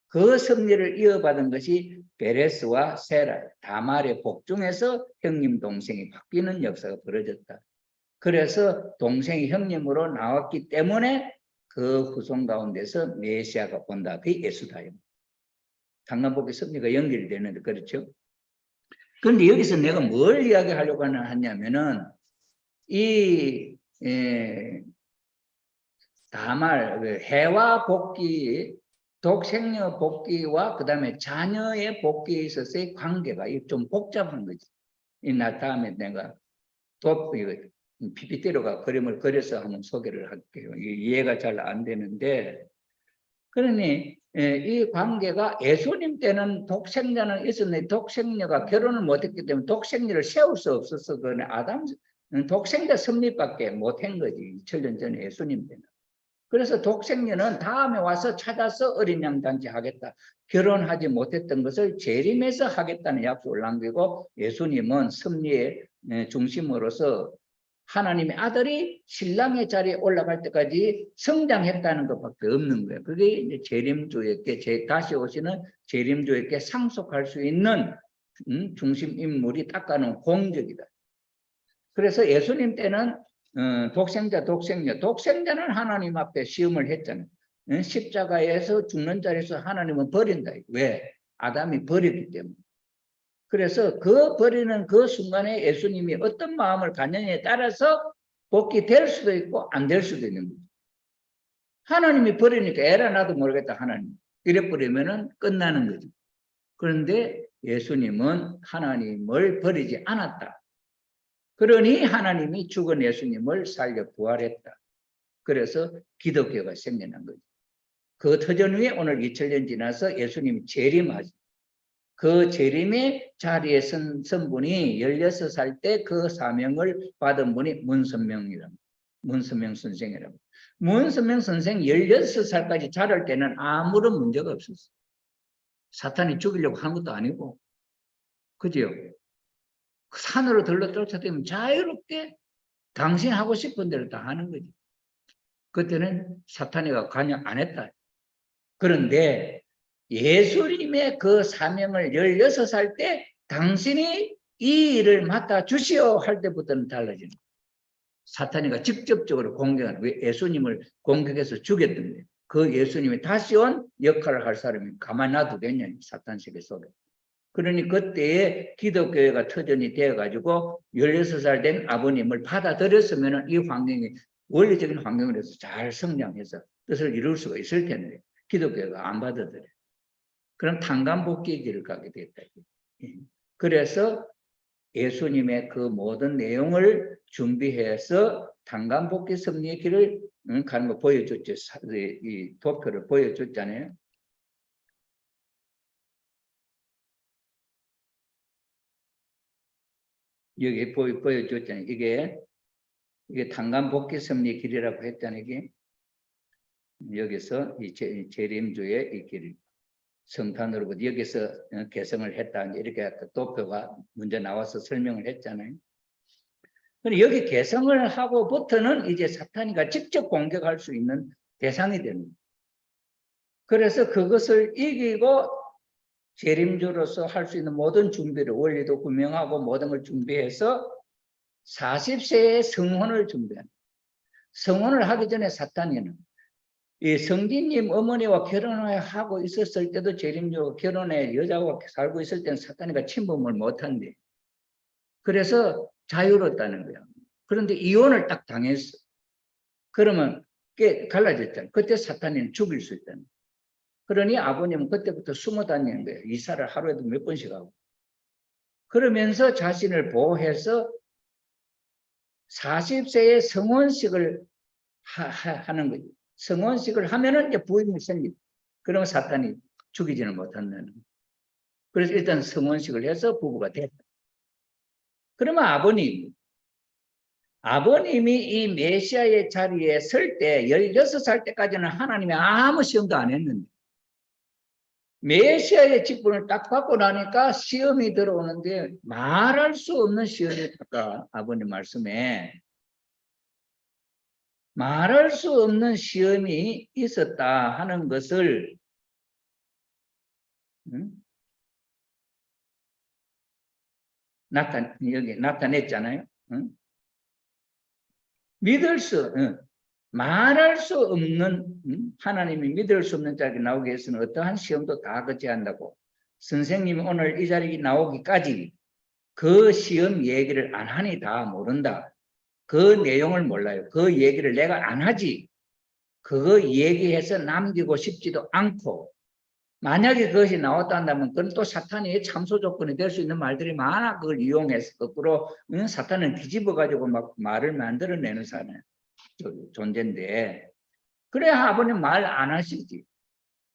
그 섭리를 이어받은 것이 베레스와 세라, 다말의 복중에서 형님 동생이 바뀌는 역사가 벌어졌다. 그래서 동생이 형님으로 나왔기 때문에 그 후손 가운데서 메시아가 온다. 그게 예수다요. 강간복의 섭리가 연결이 되는데 그렇죠. 그런데 여기서 내가 뭘 이야기하려고 하냐면은 이 다말 해와 복귀, 독생녀 복귀와 그다음에 자녀의 복귀에 있어서의 관계가 좀 복잡한 거지. 나 다음에 내가 또 PPT로가 그림을 그려서 한번 소개를 할게요. 이해가 잘 안 되는데, 그러니 이 관계가 예수님 때는 독생자는 있었는데 독생녀가 결혼을 못했기 때문에 독생녀를 세울 수 없어서 그 아담 독생자 섭리밖에 못한 거지. 2000년 전에 예수님 때는. 그래서 독생녀는 다음에 와서 찾아서 어린 양 잔치 하겠다. 결혼하지 못했던 것을 재림해서 하겠다는 약속을 남기고 예수님은 섭리의 중심으로서 하나님의 아들이 신랑의 자리에 올라갈 때까지 성장했다는 것밖에 없는 거예요. 그게 이제 재림주에게 다시 오시는 재림주에게 상속할 수 있는 중심 인물이 닦아놓은 공적이다. 그래서 예수님 때는 독생자는 하나님 앞에 시험을 했잖아요. 십자가에서 죽는 자리에서 하나님은 버린다. 왜? 아담이 버렸기 때문에. 그래서 그 버리는 그 순간에 예수님이 어떤 마음을 갖느냐에 따라서 복귀될 수도 있고 안 될 수도 있는 거죠. 하나님이 버리니까 에라 나도 모르겠다 하나님. 이래 버리면은 끝나는 거죠. 그런데 예수님은 하나님을 버리지 않았다. 그러니 하나님이 죽은 예수님을 살려 부활했다. 그래서 기독교가 생겨난 거죠. 그 터전 위에 오늘 2000년 지나서 예수님이 재림하죠. 그 재림의 자리에 선 분이 16살 때 그 사명을 받은 분이 문선명이랍니다. 문선명 선생이라고. 문선명 선생 16살까지 자랄 때는 아무런 문제가 없었어요. 사탄이 죽이려고 한 것도 아니고. 그죠? 산으로 들러 쫓아다니면 자유롭게 당신 하고 싶은 대로 다 하는 거지. 그때는 사탄이가 관여 안 했다. 그런데 예수님의 그 사명을 16살 때 당신이 이 일을 맡아 주시오 할 때부터는 달라지는 거예요. 사탄이가 직접적으로 공격하는 왜 예수님을 공격해서 죽였던데 그 예수님이 다시 온 역할을 할 사람이 가만히 놔두겠냐 사탄 세계 속에. 그러니 그때에 기독교회가 터전이 되어가지고 16살 된 아버님을 받아들였으면 이 환경이 원리적인 환경으로서 잘 성장해서 뜻을 이룰 수가 있을 텐데 기독교회가 안 받아들여요. 그럼 탄감복귀의 길을 가게 됐다. 그래서 예수님의 그 모든 내용을 준비해서 탄감복귀 섭리의 길을 가는 거 보여줬죠. 이 도표를 보여줬잖아요. 여기 보여줬잖아요. 이게 탄감복귀 섭리의 길이라고 했잖아요. 이게 여기서 이 재림주의 이 길. 성탄으로부터 여기서 개성을 했다. 이렇게 도표가 문제 나와서 설명을 했잖아요. 여기 개성을 하고부터는 이제 사탄이가 직접 공격할 수 있는 대상이 되는 거예요. 그래서 그것을 이기고 재림주로서 할 수 있는 모든 준비를 원리도 구명하고 모든 걸 준비해서 40세에 성혼을 준비하는 성혼을 하기 전에 사탄이는 이 성진님 어머니와 결혼을 하고 있었을 때도 재림주로 결혼해 여자와 살고 있을 때는 사탄이가 침범을 못한대. 그래서 자유롭다는 거야. 그런데 이혼을 딱 당했어. 그러면 꽤 갈라졌잖아. 그때 사탄이는 죽일 수 있다는 거야. 그러니 아버님은 그때부터 숨어 다니는 거예요. 이사를 하루에도 몇 번씩 하고. 그러면서 자신을 보호해서 40세에 성혼식을 하는 거죠. 성혼식을 하면은 이제 부인이 생깁니다. 그러면 사탄이 죽이지는 못한다는 거예요. 그래서 일단 성혼식을 해서 부부가 됐다. 그러면 아버님이 이 메시아의 자리에 설 때 16살 때까지는 하나님이 아무 시험도 안 했는데 메시아의 직분을 딱 받고 나니까 시험이 들어오는데 말할 수 없는 시험이 아까 아버님 말씀에 말할 수 없는 시험이 있었다 하는 것을 여기 나타냈잖아요. 말할 수 없는 하나님이 믿을 수 없는 자리에 나오기 위해서는 어떠한 시험도 다 거쳐야 한다고. 선생님이 오늘 이 자리에 나오기까지 그 시험 얘기를 안 하니 다 모른다. 그 내용을 몰라요. 그 얘기를 내가 안 하지. 그거 얘기해서 남기고 싶지도 않고, 만약에 그것이 나왔다 한다면 그건 또 사탄의 참소 조건이 될 수 있는 말들이 많아. 그걸 이용해서 거꾸로 사탄은 뒤집어 가지고 막 말을 만들어내는 사람 존재인데, 그래야 아버님 말 안 하시지.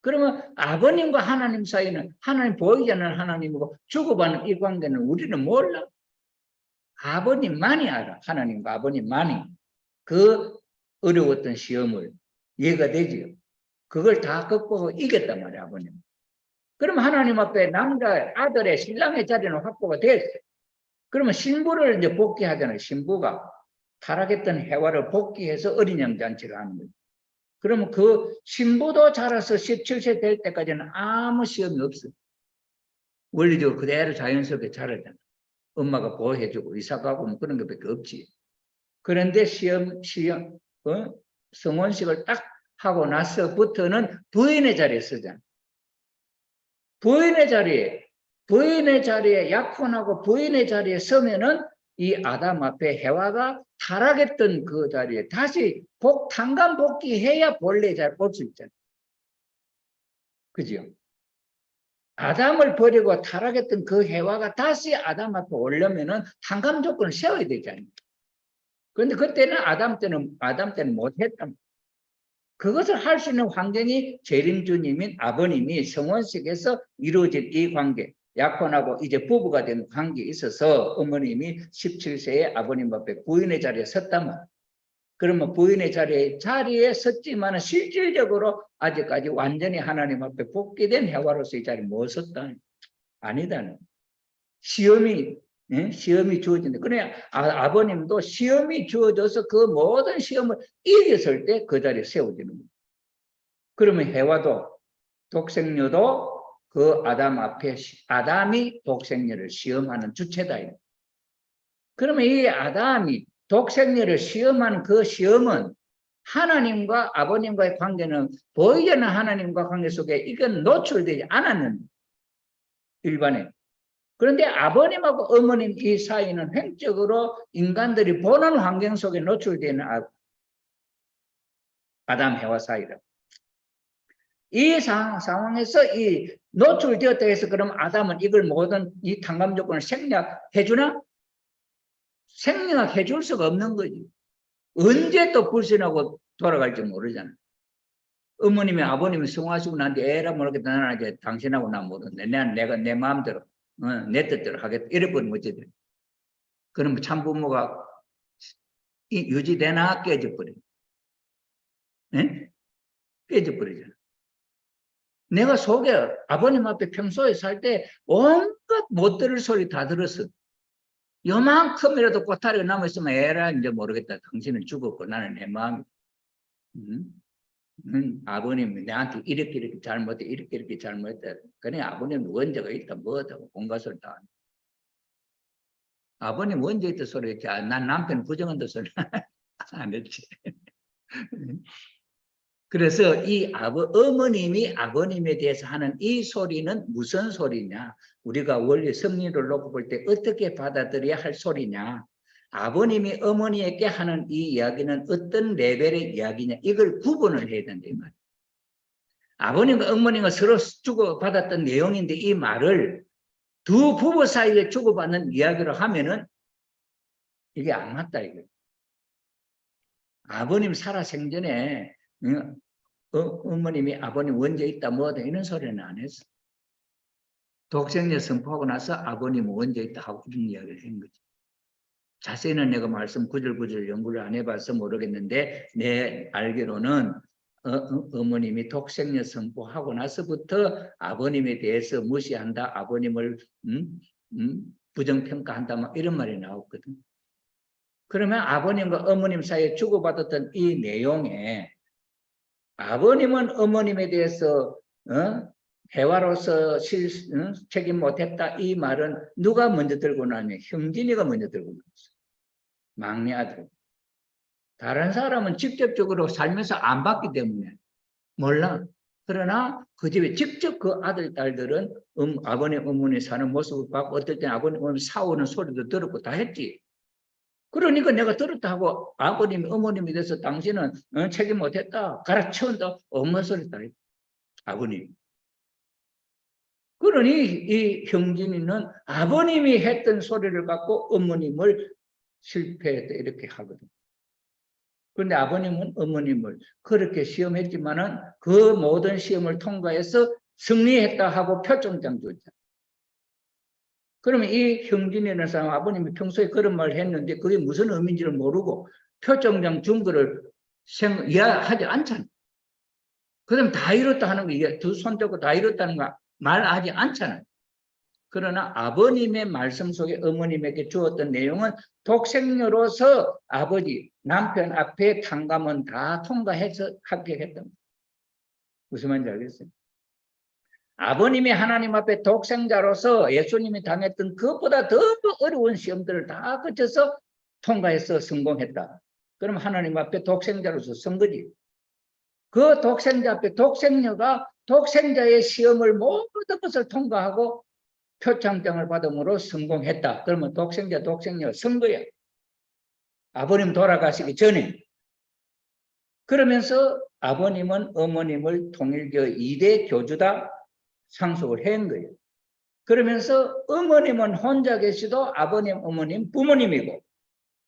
그러면 아버님과 하나님 사이는 하나님 보이지 않는 하나님이고 주고받는 이 관계는 우리는 몰라. 아버님만이 알아. 하나님과 아버님만이 그 어려웠던 시험을 이해가 되지요. 그걸 다 극복하고 이겼단 말이야, 아버님. 그럼 하나님 앞에 남자 아들의 신랑의 자리는 확보가 됐어요. 그러면 신부를 이제 복귀하잖아요. 신부가 타락했던 해와를 복귀해서 어린 양 잔치를 하는 거예요. 그러면 그 신부도 자라서 17세 될 때까지는 아무 시험이 없어요. 원리적으로 그대로 자연스럽게 자라잖아요. 엄마가 보호해주고 이사가고 뭐 그런 것밖에 없지. 그런데 성혼식을 딱 하고 나서부터는 부인의 자리에 서잖아요. 부인의 자리에 약혼하고 부인의 자리에 서면은 이 아담 앞에 해와가 타락했던 그 자리에 다시 탄감 복귀해야 본래 잘 볼 수 있잖아요. 그죠? 아담을 버리고 타락했던 그 해와가 다시 아담 앞에 오려면은 탄감 조건을 세워야 되잖아요. 그런데 그때는 아담 때는 못했단. 그것을 할 수 있는 환경이 재림주님인 아버님이 성혼식에서 이루어진 이 관계, 약혼하고 이제 부부가 된 관계에 있어서 어머님이 17세에 아버님 앞에 부인의 자리에 섰다면, 그러면 부인의 자리에 섰지만 실질적으로 아직까지 완전히 하나님 앞에 복귀된 해와로서 이 자리에 못 섰다. 아니다는. 시험이 주어진다. 그래 아버님도 시험이 주어져서 그 모든 시험을 이겼을 때 그 자리에 세워지는 거예요. 그러면 해와도 독생녀도 그 아담 앞에 아담이 독생녀를 시험하는 주체다. 그러면 이 아담이 독생녀를 시험하는 그 시험은 하나님과 아버님과의 관계는 보이지 않는 하나님과 관계 속에 이건 노출되지 않았는데 일반에. 그런데 아버님하고 어머님 이 사이는 횡적으로 인간들이 보는 환경 속에 노출되는 아담 해와 사이라. 이 상황에서 이 노출되었다 해서 그럼 아담은 이걸 모든 이 탕감 조건을 생략해 주나? 생략해 줄 수가 없는 거지. 언제 또 불신하고 돌아갈지 모르잖아. 어머님이 아버님이 성화하시고 난데 애라 모르겠다. 나는 이제 당신하고 난 모르는데 내가 내 마음대로 내 뜻대로 하겠다. 이래버리면 어째 돼? 그러면 참부모가 유지되나? 깨져버려. 네? 깨져버리잖아. 내가 속에 아버님 앞에 평소에 살 때 온갖 못 들을 소리 다 들었어. 요만큼이라도 꼬타리가 남아있으면 에라 이제 모르겠다. 당신은 죽었고 나는 내 마음이. 아버님이 내한테 이렇게 잘못해 이렇게 잘못했다. 그냥 아버님 원죄가 있다 뭐다 온갖 소리 다. 아버님 원죄 있다 소리 했지. 난 남편 부정한다 소리 안 했지. 그래서 이 어머님이 아버님에 대해서 하는 이 소리는 무슨 소리냐? 우리가 원리 섭리를 놓고 볼 때 어떻게 받아들여야 할 소리냐? 아버님이 어머니에게 하는 이 이야기는 어떤 레벨의 이야기냐? 이걸 구분을 해야 된다 이 말이에요. 아버님과 어머니가 서로 주고받았던 내용인데 이 말을 두 부부 사이에 주고받는 이야기로 하면은 이게 안 맞다 이거예요. 아버님 살아 생전에 어머님이 아버님 원죄 있다 뭐다 이런 소리는 안 했어. 독생녀 선포하고 나서 아버님 원죄 있다 하고 이런 이야기를 한 거지. 자세히는 내가 말씀 구절구절 연구를 안 해봐서 모르겠는데 내 알기로는 어머님이 독생녀 선포하고 나서부터 아버님에 대해서 무시한다, 아버님을 부정평가한다 막 이런 말이 나왔거든. 그러면 아버님과 어머님 사이에 주고받았던 이 내용에 아버님은 어머님에 대해서 해와로서 책임 못했다 이 말은 누가 먼저 들고 나냐? 형진이가 먼저 들고 나왔어. 막내 아들. 다른 사람은 직접적으로 살면서 안 봤기 때문에 몰라. 그러나 그 집에 직접 그 아들, 딸들은 아버님, 어머니 사는 모습을 봤고 어떨 때는 아버님, 어머니 싸우는 소리도 들었고 다 했지. 그러니까 내가 들었다 하고 아버님, 어머님이 돼서 당신은 책임 못했다. 갈아치운다. 엄마 소리다. 아버님. 그러니 이 형진이는 아버님이 했던 소리를 갖고 어머님을 실패했다 이렇게 하거든. 그런데 아버님은 어머님을 그렇게 시험했지만은 그 모든 시험을 통과해서 승리했다 하고 표정장 줬잖아. 그러면 이 형진이라는 사람 아버님이 평소에 그런 말을 했는데 그게 무슨 의미인지를 모르고 표정장 준 거를 이해하지 않잖아. 그다음 다 이뤘다 하는 거 이게 두 손 잡고 다 이뤘다는 거 말하지 않잖아요. 그러나 아버님의 말씀 속에 어머님에게 주었던 내용은 독생녀로서 아버지, 남편 앞에 탕감은 다 통과해서 합격했던 거예요. 무슨 말인지 알겠어요? 아버님이 하나님 앞에 독생자로서 예수님이 당했던 그것보다 더 어려운 시험들을 다 거쳐서 통과해서 성공했다. 그럼 하나님 앞에 독생자로서 선 거지. 그 독생자 앞에 독생녀가 독생자의 시험을 모든 것을 통과하고 표창장을 받음으로 성공했다. 그러면 독생녀 선 거야. 아버님 돌아가시기 전에. 그러면서 아버님은 어머님을 통일교 2대 교주다 상속을 한 거예요. 그러면서 어머님은 혼자 계시도 아버님, 어머님, 부모님이고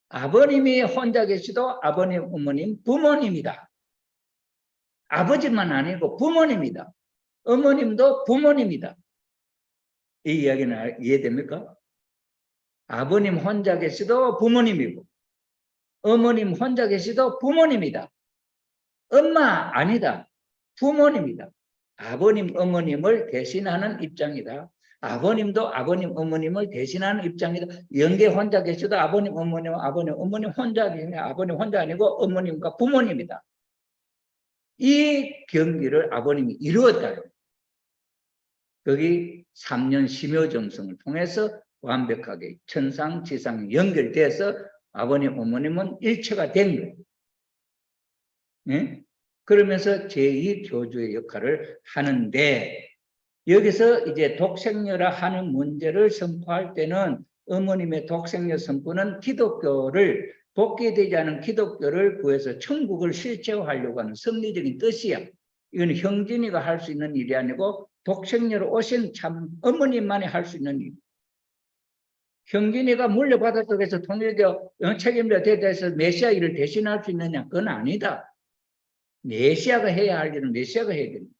아버님이 혼자 계시도 아버님, 어머님, 부모님이다. 아버지만 아니고 부모님이다. 어머님도 부모님이다. 이 이야기는 이해됩니까? 아버님 혼자 계시도 부모님이고 어머님 혼자 계시도 부모님이다. 엄마 아니다. 부모님이다. 아버님, 어머님을 대신하는 입장이다. 아버님도 아버님, 어머님을 대신하는 입장이다. 영계 혼자 계시도 아버님, 어머님 혼자 아니고 아버님 혼자 아니고 어머님과 부모님이다. 이 경기를 아버님이 이루었다. 거기 3년 심효정성을 통해서 완벽하게 천상, 지상 연결돼서 아버님, 어머님은 일체가 된 거예요. 네? 그러면서 제2교주의 역할을 하는데 여기서 이제 독생녀라 하는 문제를 선포할 때는 어머님의 독생녀 선포는 기독교를 복귀되지 않은 기독교를 구해서 천국을 실체화하려고 하는 섭리적인 뜻이야. 이건 형진이가 할 수 있는 일이 아니고 독생녀로 오신 참 어머님만이 할 수 있는 일. 형진이가 물려받았다고 해서 통일교 책임자 대대해서 메시아 일을 대신할 수 있느냐? 그건 아니다. 메시아가 해야 할 일은 메시아가 해야 됩니다.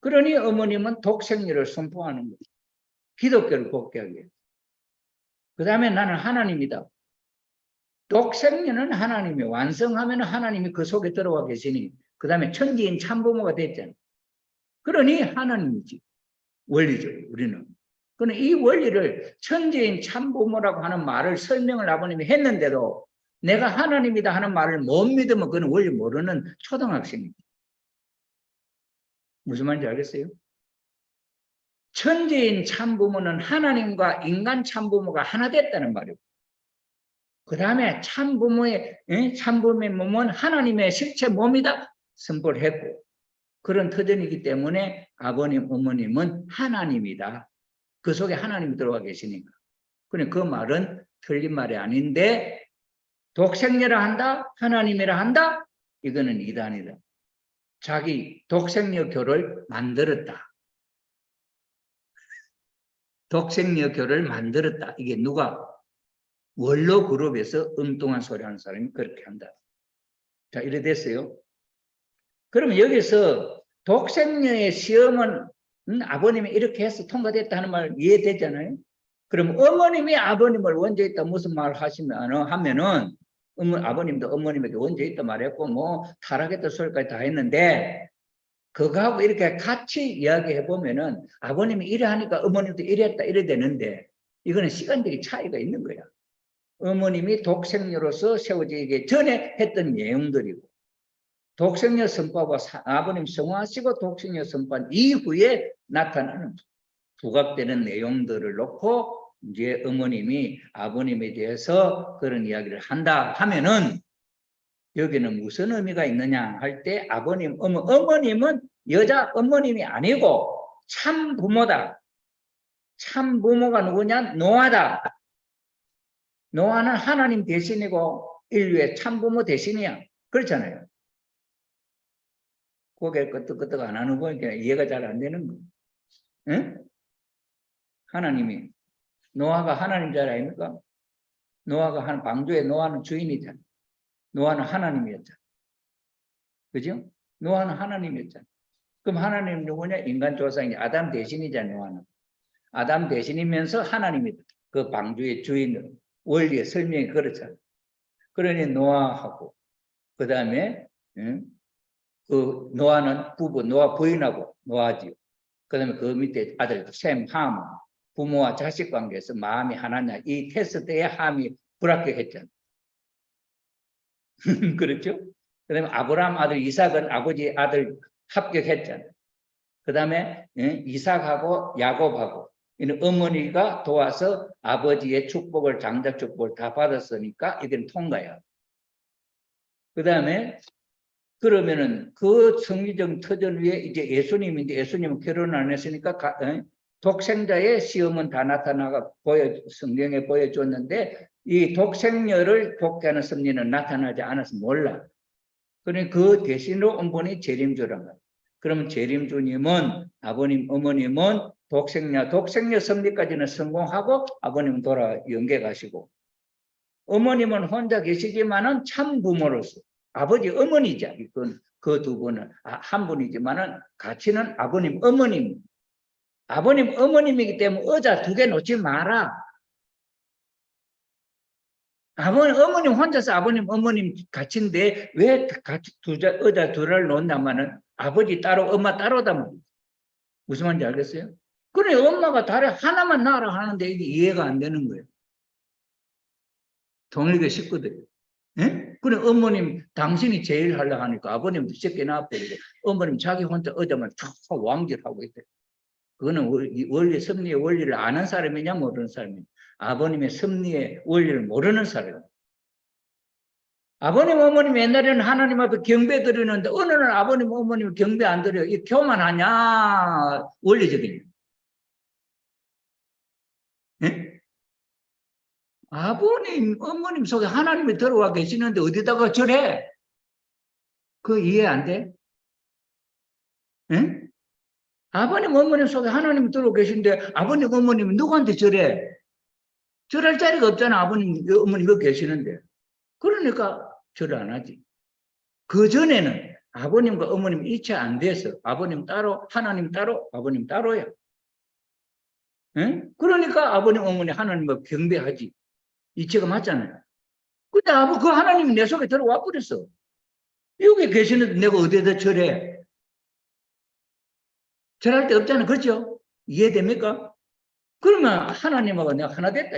그러니 어머님은 독생녀를 선포하는 거죠. 기독교를 복귀하기 위해서. 그 다음에 나는 하나님이다. 독생녀는 하나님이 완성하면 하나님이 그 속에 들어와 계시니 그 다음에 천지인 참부모가 됐잖아요. 그러니 하나님이지. 원리죠. 우리는. 그러나 이 원리를 천지인 참부모라고 하는 말을 설명을 아버님이 했는데도 내가 하나님이다 하는 말을 못 믿으면 그건 원리 모르는 초등학생입니다. 무슨 말인지 알겠어요? 천지인 참부모는 하나님과 인간 참부모가 하나 됐다는 말이고 그 다음에 참부모의 몸은 하나님의 실체 몸이다 선포를 했고 그런 터전이기 때문에 아버님, 어머님은 하나님이다. 그 속에 하나님이 들어와 계시니까. 그러니까 그 말은 틀린 말이 아닌데 독생녀라 한다? 하나님이라 한다? 이거는 이단이다. 자기 독생녀 교를 만들었다. 독생녀 교를 만들었다. 이게 누가? 원로 그룹에서 엉뚱한 소리 하는 사람이 그렇게 한다. 자, 이래 됐어요. 그러면 여기서 독생녀의 시험은 아버님이 이렇게 해서 통과됐다 하는 말 이해되잖아요. 그럼 어머님이 아버님을 원죄했다 무슨 말 하면은 아버님도 어머님에게 원죄했다 말했고 뭐 타락했다 소리까지 다 했는데 그거하고 이렇게 같이 이야기해 보면은 아버님이 이래 하니까 어머님도 이랬다 이래 되는데 이거는 시간적인 차이가 있는 거야. 어머님이 독생녀로서 세워지기 전에 했던 내용들이고 독생녀 선포하고 아버님 성화하시고 독생녀 선포한 이후에 나타나는 부각되는 내용들을 놓고 이제 어머님이 아버님에 대해서 그런 이야기를 한다 하면은 여기는 무슨 의미가 있느냐 할 때 아버님, 어머님은 여자 어머님이 아니고 참 부모다. 참 부모가 누구냐? 노아다. 노아는 하나님 대신이고 인류의 참 부모 대신이야. 그렇잖아요. 고개 끄덕끄덕 안 하는 거니까 이해가 잘 안 되는 거. 응? 하나님이 노아가 하나님 잘 아닙니까? 노아가 한 방주에 노아는 주인이잖아. 노아는 하나님이었잖아. 그죠? 노아는 하나님이었잖아. 그럼 하나님 누구냐? 인간 조상이 아담 대신이잖아. 노아는. 아담 대신이면서 하나님이다. 그 방주의 주인으로. 원리의 설명이 그렇잖아. 그러니 노아하고 그 다음에 그 노아는 부부, 노아 부인하고 노아지요. 그 다음에 그 밑에 아들 셈, 함, 부모와 자식 관계에서 마음이 하나냐. 이 테스트에 함이 불합격했잖아. 그렇죠? 그 다음에 아브라함 아들 이삭은 아버지 아들 합격했잖아. 그 다음에 이삭하고 야곱하고 이는 어머니가 도와서 아버지의 축복을, 장자 축복을 다 받았으니까 이건 통과야. 그 다음에 그러면은 그 성리적 터전 위에 이제 예수님인데 예수님은 결혼 안 했으니까 독생자의 시험은 다 나타나가 성경에 보여줬는데 이 독생녀를 복귀하는 섭리는 나타나지 않아서 몰라. 그러니까 그 대신으로 온 분이 재림주란 말이야. 그러면 재림주님은 아버님, 어머님은 독생녀 섭리까지는 성공하고 아버님은 돌아 영계 가시고 어머님은 혼자 계시지만은 참 부모로서 아버지, 어머니죠. 그 두 분은 한 분이지만은 가치는 아버님, 어머님. 아버님, 어머님이기 때문에 의자 두 개 놓지 마라. 어머님 혼자서 아버님, 어머님 같이인데 왜 의자 둘을 놓는다면은 아버지 따로, 엄마 따로다. 무슨 말인지 알겠어요? 그래, 엄마가 다리 하나만 낳으라 하는데 이게 이해가 안 되는 거예요. 동일계 식구들이. 예? 그래, 어머님, 당신이 제일 하려고 하니까 아버님도 쉽게 낳아버리고, 어머님 자기 혼자 의자만 탁 왕질하고 있대. 그거는 원리, 섭리의 원리를 아는 사람이냐, 모르는 사람이냐. 아버님의 섭리의 원리를 모르는 사람. 아버님, 어머님 옛날에는 하나님 앞에 경배 드리는데, 어느 날 아버님, 어머님 경배 안 드려요. 이 교만하냐, 원리적이냐. 예? 아버님, 어머님 속에 하나님이 들어와 계시는데 어디다가 절해? 그 이해 안 돼? 응? 아버님, 어머님 속에 하나님이 들어와 계신데 아버님, 어머님이 누구한테 절해? 절할 자리가 없잖아. 아버님, 어머님 여기 계시는데. 그러니까 절을 안 하지. 그 전에는 아버님과 어머님 이체 안 돼서 아버님 따로, 하나님 따로, 아버님 따로야. 응? 그러니까 아버님, 어머니 하나님과 경배하지. 이체가 맞잖아요. 근데 그 하나님이 내 속에 들어와 버렸어. 여기 계시는데 내가 어디에다 절해? 절할 데 없잖아. 그렇죠? 이해됩니까? 그러면 하나님하고 내가 하나 됐다.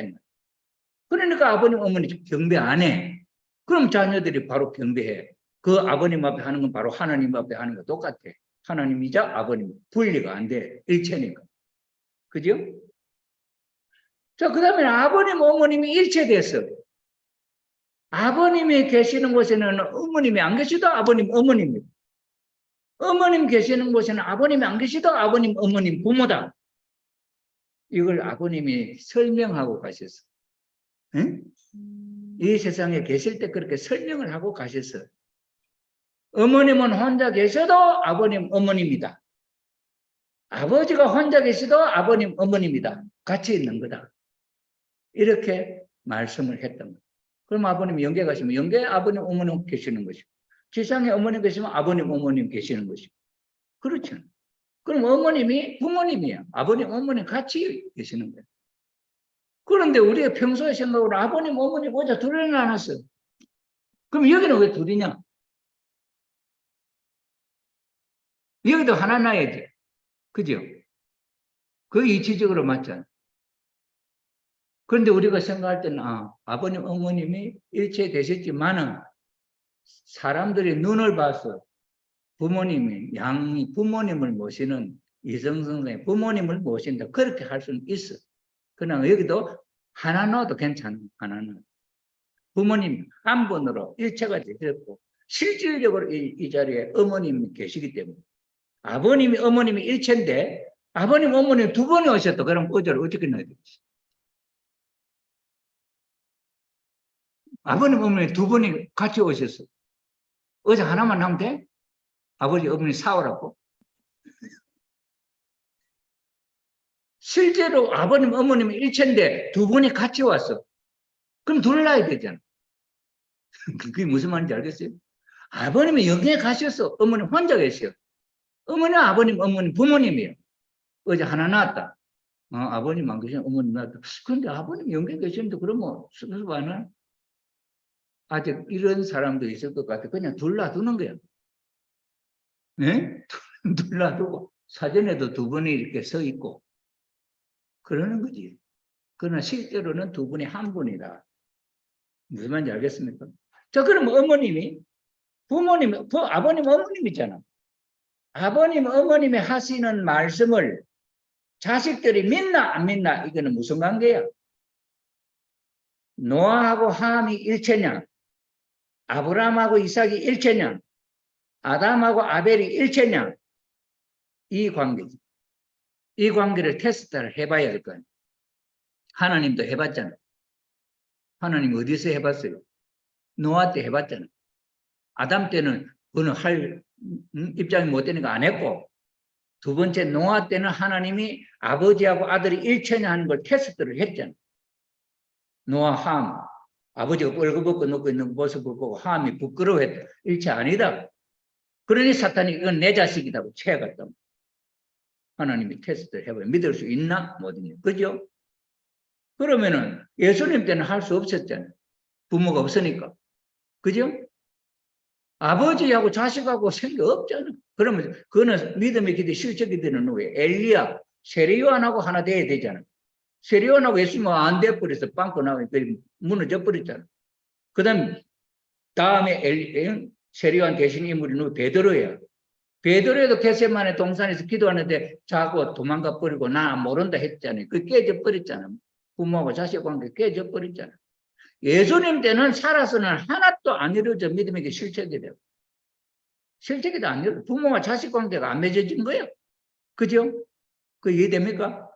그러니까 아버님, 어머니 경배 안 해. 그럼 자녀들이 바로 경배해. 그 아버님 앞에 하는 건 바로 하나님 앞에 하는 거 똑같아. 하나님이자 아버님. 분리가 안 돼. 일체니까. 그죠? 자, 그 다음에 아버님, 어머님이 일체됐어. 아버님이 계시는 곳에는 어머님이 안 계시도 아버님, 어머님입니다. 어머님 계시는 곳에는 아버님이 안 계시도 아버님, 어머님, 부모다. 이걸 아버님이 설명하고 가셨어. 응? 이 세상에 계실 때 그렇게 설명을 하고 가셨어. 어머님은 혼자 계셔도 아버님, 어머님이다. 아버지가 혼자 계셔도 아버님, 어머님이다. 같이 있는 거다. 이렇게 말씀을 했던 거예요. 그럼 아버님 영계 가시면 영계 아버님, 어머님 계시는 것이고 지상에 어머님 계시면 아버님, 어머님 계시는 것이고 그렇죠. 그럼 어머님이 부모님이야. 아버님, 어머님 같이 계시는 거예요. 그런데 우리가 평소에 생각으로 아버님, 어머님 오자 둘이 나눴어. 그럼 여기는 왜 둘이냐? 여기도 하나 놔야지. 그죠? 그 이치적으로 맞잖아. 그런데 우리가 생각할 때는 아버님, 어머님이 일체 되셨지만은 사람들이 눈을 봐서 부모님이 부모님을 모시는 이성선생님 부모님을 모신다. 그렇게 할 수는 있어. 그러나 여기도 하나 넣어도 괜찮아. 하나는. 부모님 한 분으로 일체가 되셨고 실질적으로 이 자리에 어머님이 계시기 때문에. 아버님이 어머님이 일체인데 아버님 어머님 두 번이 오셨다. 그럼 어제를 어떻게 넣어야 되지? 아버님 어머니 두 분이 같이 오셨어. 어제 하나만 하면 돼? 아버지 어머니 사오라고? 실제로 아버님 어머님이 일체인데 두 분이 같이 왔어. 그럼 둘 낳아야 되잖아. 그게 무슨 말인지 알겠어요? 아버님이 영에 가셨어. 어머님 혼자 계셔. 어머니, 아버님, 어머니, 부모님이에요. 어제 하나 낳았다. 아버님 안 계시면 어머님 낳았다. 그런데 아버님 영에 계시는데 그러면 수습 안 해? 아직 이런 사람도 있을 것 같아. 그냥 둘 놔두는 거야. 네? 둘 놔두고 사전에도 두 분이 이렇게 서 있고 그러는 거지. 그러나 실제로는 두 분이 한 분이다. 무슨 말인지 알겠습니까? 자, 그럼 어머님이 부모님, 아버님, 어머님이잖아. 아버님, 어머님이 하시는 말씀을 자식들이 믿나 안 믿나 이거는 무슨 관계야? 노아하고 함이 일체냐? 아브라함하고 이삭이 일체냐? 아담하고 아벨이 일체냐? 이 관계지. 이 관계를 테스트를 해봐야 될 거야. 하나님도 해봤잖아. 하나님 어디서 해봤어요? 노아 때 해봤잖아. 아담 때는 그는 할 입장이 못 되니까 안 했고, 두 번째 노아 때는 하나님이 아버지하고 아들이 일체냐 하는 걸 테스트를 했잖아. 노아 함, 아버지가 뻘거벗고 놓고 있는 모습을 보고 함이 부끄러워했다. 일체 아니다. 그러니 사탄이 이건 내 자식이라고 채갔다. 하나님이 테스트를 해봐요. 믿을 수 있나? 못 있나? 그죠? 그러면은 예수님 때는 할 수 없었잖아요. 부모가 없으니까. 그죠? 아버지하고 자식하고 생각 없잖아. 그러면 그거는 믿음의 기대 실적이 되는 후에 엘리야, 세례요한하고 하나 돼야 되잖아. 세례요한하고 예수님은 안 돼버려서 빵꾸 나오니까 무너져 버렸잖아. 그 다음에 세례요한 대신 인물이 누구? 베드로야. 베드로에도 겟세마네 동산에서 기도하는데 자고 도망가 버리고 나 모른다 했잖아요. 그 깨져 버렸잖아. 부모하고 자식 관계 깨져 버렸잖아. 예수님 때는 살아서는 하나도 안 이루어져 믿음에게 실체가 돼요. 실체가 안 이루어져. 부모와 자식 관계가 안 맺어진 거예요. 그죠? 그 이해됩니까?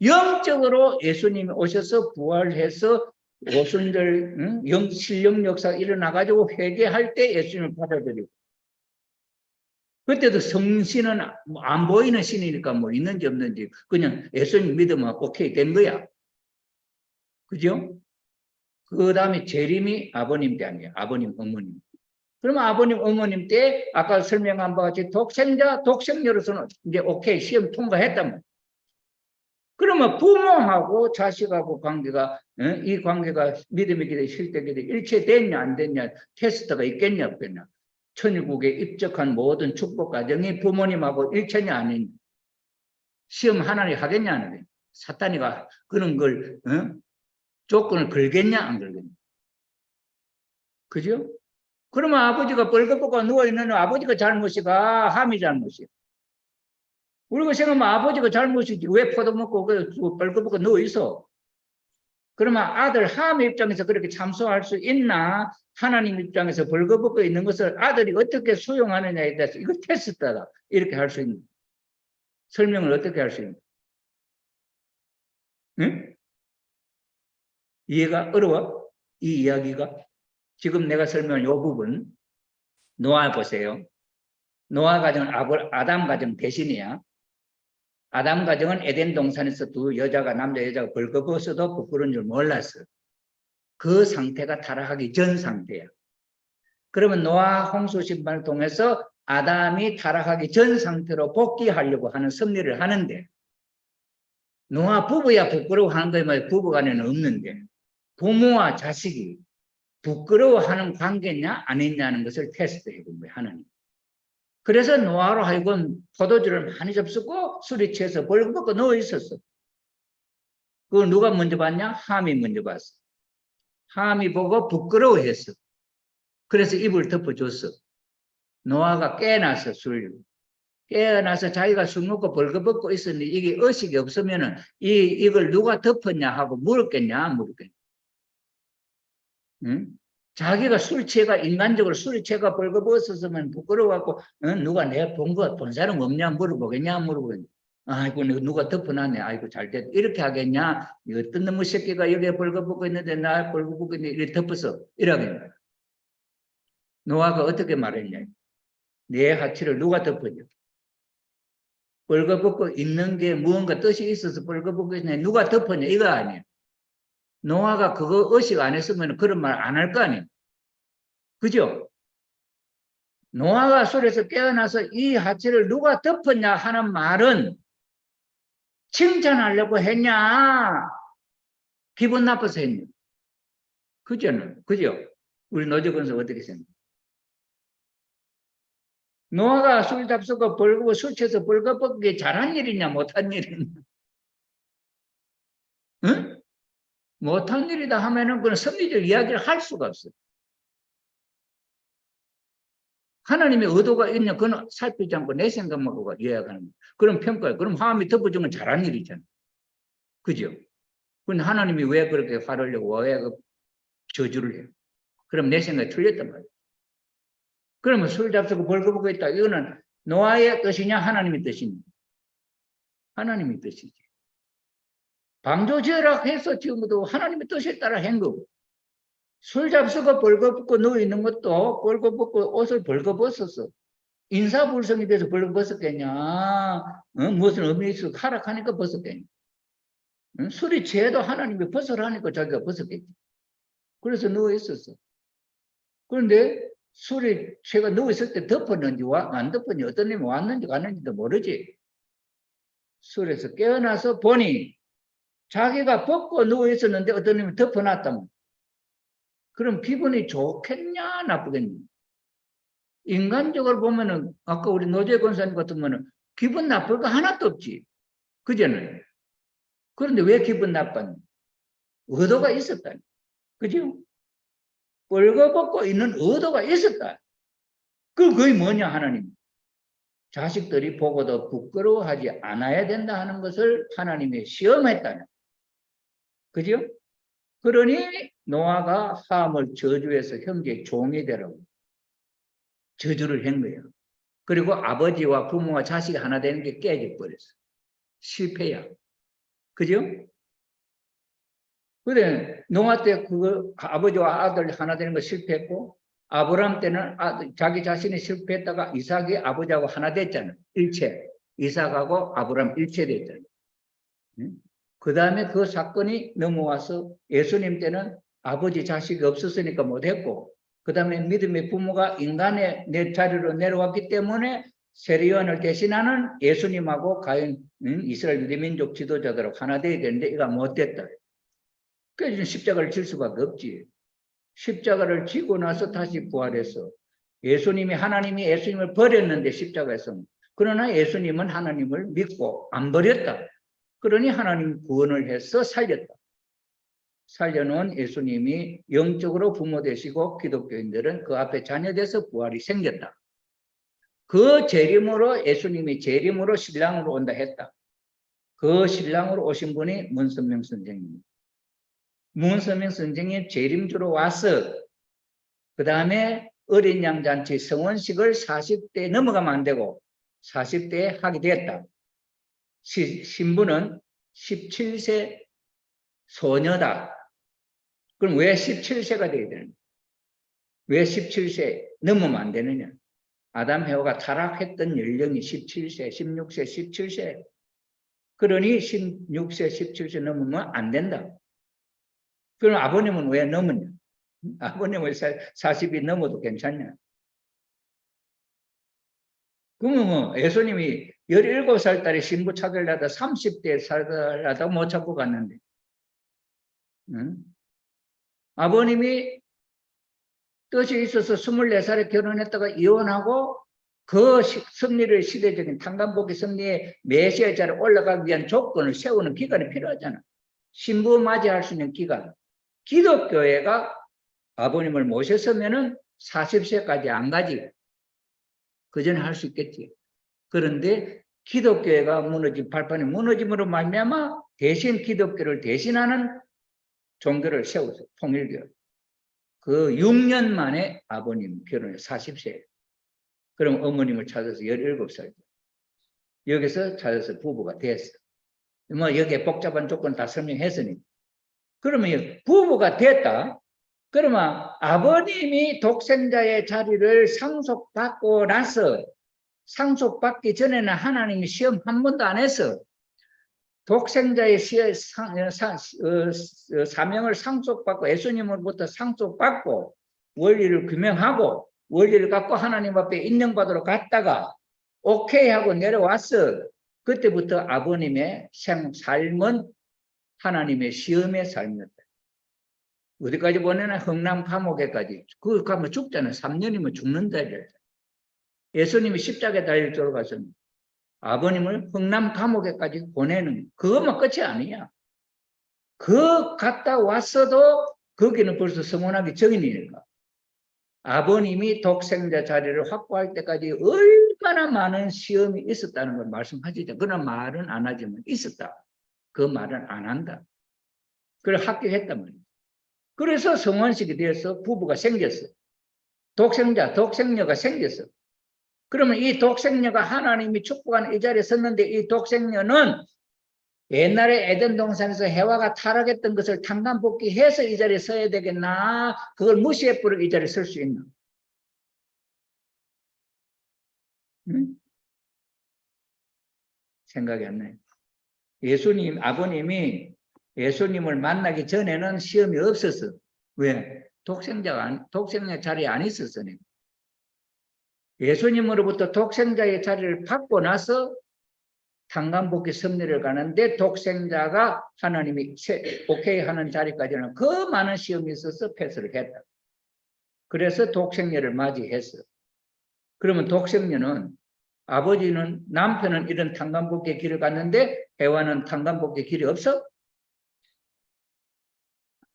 영적으로 예수님이 오셔서 부활해서 오순절 신령 역사가 일어나가지고 회개할 때 예수님을 받아들이고, 그때도 성신은 안 보이는 신이니까 뭐 있는지 없는지 그냥 예수님 믿으면 오케이 된 거야. 그죠? 그 다음에 재림이 아버님 때 아니에요. 아버님, 어머님. 그러면 아버님, 어머님 때 아까 설명한 바와 같이 독생자, 독생녀로서는 이제 오케이 시험 통과했다면, 그러면 부모하고 자식하고 관계가 이 관계가 믿음의 길에 실제길에 일체됐냐 안 됐냐 테스트가 있겠냐 없겠냐. 천국에 입적한 모든 축복 과정이 부모님하고 일체냐 아니냐. 시험 하나님 하겠냐 안 하겠냐. 사탄이가 그런 걸 조건을 걸겠냐 안 걸겠냐. 그죠? 그러면 아버지가 벌거벗고 누워있는 아버지가 잘못이가 함이 잘못이야. 우리가 생각하면 아버지가 잘못이지 왜 포도 먹고 벌거벗고 누워있어. 그러면 아들 함의 입장에서 그렇게 참소할 수 있나? 하나님 입장에서 벌거벗고 있는 것을 아들이 어떻게 수용하느냐에 대해서 이거 테스트다. 이렇게 할 수 있는 설명을 어떻게 할 수 있는? 응? 이해가 어려워? 이 이야기가? 지금 내가 설명한 이 부분 노아 보세요. 노아 가정은 아담 가정 대신이야. 아담 가정은 에덴 동산에서 두 여자가 남자 여자가 벌거벗어도 부끄러운 줄 몰랐어. 그 상태가 타락하기 전 상태야. 그러면 노아 홍수 심판을 통해서 아담이 타락하기 전 상태로 복귀하려고 하는 섭리를 하는데, 노아 부부야 부끄러워하는 거에 말이야. 부부간에는 없는데 부모와 자식이 부끄러워하는 관계냐 아니냐는 것을 테스트해 본 거예요. 하나님. 그래서 노아로 하여금 포도주를 많이 접수고 술이 취해서 벌거벗고 누워 있었어. 그걸 누가 먼저 봤냐? 함이 먼저 봤어. 함이 보고 부끄러워했어. 그래서 입을 덮어줬어. 노아가 깨어나서 깨어나서 자기가 술 먹고 벌거벗고 있었는데 이게 의식이 없으면은 이걸 누가 덮었냐 하고 물었겠냐 안 물었겠냐. 응? 자기가 술 취해가 인간적으로 술 취해가 벌거벗었으면 부끄러워갖고 누가 내가 본 사람 없냐 물어보겠냐 물어보겠냐. 아이고 누가 덮어놨네. 아이고 잘됐다. 이렇게 하겠냐. 이거 어떤 놈의 새끼가 여기에 벌거벗고 있는데 나 벌거벗고 있는데 이렇게 덮어서 이러겠냐. 노아가 어떻게 말했냐. 내 하체를 누가 덮어줘. 벌거벗고 있는 게 무언가 뜻이 있어서 벌거벗고 있네. 누가 덮었냐 이거 아니야. 노아가 그거 의식 안 했으면 그런 말 안 할 거 아니에요. 그죠? 노아가 술에서 깨어나서 이 하체를 누가 덮었냐 하는 말은 칭찬하려고 했냐? 기분 나빠서 했냐? 그죠? 우리 노조건서 어떻게 생각해요? 노아가 술 잡수고 벌고 술 취해서 벌거벗은 게 잘한 일이냐 못한 일이냐? 응? 못한 일이다 하면은 그런 섭리적 이야기를 할 수가 없어요. 하나님의 의도가 있냐 그건 살피지 않고 내 생각만 보고 이야기하는 거예요. 그럼 평가해. 그럼 하나님이 덮어주면 잘한 일이잖아요. 그죠? 근데 하나님이 왜 그렇게 화를 내고 왜 저주를 해요? 그럼 내 생각이 틀렸단 말이에요. 그러면 술 잡수고 벌거벗고 있다. 이거는 노아의 뜻이냐 하나님의 뜻이냐? 하나님의 뜻이지. 방조지어라 해서 지금도 하나님의 뜻에 따라 한 거고. 술 잡수고 벌거벗고 누워 있는 것도 벌거벗고 옷을 벌거벗었어. 인사불성이 돼서 벌거벗었겠냐? 무슨 의미 있어? 하락하니까 벗었겠냐? 술이 취해도 하나님이 벗으라니까 자기가 벗었겠지. 그래서 누워 있었어. 그런데 술이 취해가 누워 있을 때 덮었는지 안 덮었는지 어떤 놈이 왔는지 갔는지도 모르지. 술에서 깨어나서 보니 자기가 벗고 누워 있었는데 어떤 놈이 덮어놨다면 그럼 기분이 좋겠냐 나쁘겠냐? 인간적으로 보면은 아까 우리 노재 권사님 같으면은 기분 나쁠 거 하나도 없지. 그전에. 그런데 왜 기분 나빴냐? 의도가 있었다. 그죠? 벌거벗고 있는 의도가 있었다. 그게 뭐냐 하나님. 자식들이 보고도 부끄러워하지 않아야 된다 하는 것을 하나님이 시험했다. 그죠? 그러니 노아가 함을 저주해서 형제의 종이 되라고 저주를 한 거예요. 그리고 아버지와 부모와 자식이 하나 되는 게 깨져버렸어. 실패야. 그죠? 그래, 노아 때 그거 아버지와 아들 하나 되는 거 실패했고, 아브라함 때는 자기 자신이 실패했다가 이삭이 아버지하고 하나 됐잖아. 일체. 이삭하고 아브라함 일체 됐잖아. 그 다음에 그 사건이 넘어와서 예수님 때는 아버지 자식이 없었으니까 못했고, 그 다음에 믿음의 부모가 인간의 내 자리로 내려왔기 때문에 세리요한을 대신하는 예수님하고 과연 이스라엘 유대민족 지도자들하고 하나 되어야 되는데 이가 못됐다. 그래서 십자가를 질 수밖에 없지. 십자가를 지고 나서 다시 부활해서 하나님이 예수님을 버렸는데 십자가에서. 그러나 예수님은 하나님을 믿고 안 버렸다. 그러니 하나님 구원을 해서 살렸다. 살려놓은 예수님이 영적으로 부모 되시고 기독교인들은 그 앞에 자녀돼서 부활이 생겼다. 그 재림으로 예수님이 재림으로 신랑으로 온다 했다. 그 신랑으로 오신 분이 문선명 선생입니다. 문선명 선생이 재림주로 와서 그 다음에 어린 양 잔치 성원식을 40대 넘어가면 안 되고 40대에 하게 되었다. 신부는 17세 소녀다. 그럼 왜 17세가 되어야 되느냐? 왜 17세 넘으면 안 되느냐? 아담 해와가 타락했던 연령이 17세, 16세, 17세. 그러니 16세, 17세 넘으면 안 된다. 그럼 아버님은 왜 넘었냐? 아버님은 40이 넘어도 괜찮냐? 그러면 예수님이 17살 딸에 신부 찾으려다 30대 살다가 못 찾고 갔는데, 응? 아버님이 뜻이 있어서 24살에 결혼했다가 이혼하고 그 섭리를 시대적인 탄간복귀 섭리의 메시아 자리에 올라가기 위한 조건을 세우는 기간이 필요하잖아. 신부 맞이할 수 있는 기간. 기독교회가 아버님을 모셨으면은 40세까지 안 가지. 그 전에 할 수 있겠지. 그런데 기독교회가 발판이 무너짐으로 말미암아 대신 기독교를 대신하는 종교를 세우죠. 통일교. 그 6년 만에 아버님 결혼해 40세. 그럼 어머님을 찾아서 17살. 여기서 찾아서 부부가 됐어. 뭐 여기에 복잡한 조건 다 설명했으니. 그러면 부부가 됐다. 그러면 아버님이 독생자의 자리를 상속받고 나서 상속받기 전에는 하나님이 시험 한 번도 안 했어. 독생자의 사명을 상속받고 예수님으로부터 상속받고 원리를 규명하고 원리를 갖고 하나님 앞에 인정받으러 갔다가 오케이 하고 내려왔어. 그때부터 아버님의 삶은 하나님의 시험의 삶이었다. 어디까지 보내나 흥남 감옥에까지. 그거 가면 죽잖아. 3년이면 죽는다. 예수님이 십자가에 달려 들어가서 아버님을 흥남 감옥에까지 보내는 그것만 끝이 아니야. 그 갔다 왔어도 거기는 벌써 성혼하기 전이니까. 아버님이 독생자 자리를 확보할 때까지 얼마나 많은 시험이 있었다는 걸 말씀하시죠. 그런 말은 안 하지만 있었다. 그 말은 안 한다. 그걸 합격했단 말이에요. 그래서 성혼식이 되어서 부부가 생겼어. 독생녀가 생겼어. 그러면 이 독생녀가 하나님이 축복한 이 자리에 섰는데 이 독생녀는 옛날에 에덴 동산에서 해와가 타락했던 것을 탄감복귀해서 이 자리에 서야 되겠나? 그걸 무시해버리고 이 자리에 설 수 있나? 응? 생각이 안 나요. 아버님이 예수님을 만나기 전에는 시험이 없었어. 왜? 독생자 자리에 안 있었으니. 예수님으로부터 독생자의 자리를 받고 나서 탄감복귀 섭리를 가는데 독생자가 하나님이 오케이 하는 자리까지는 그 많은 시험이 있어서 패스를 했다. 그래서 독생녀를 맞이했어. 그러면 독생녀는 아버지는 남편은 이런 탄감복귀의 길을 갔는데 해와는 탄감복귀의 길이 없어?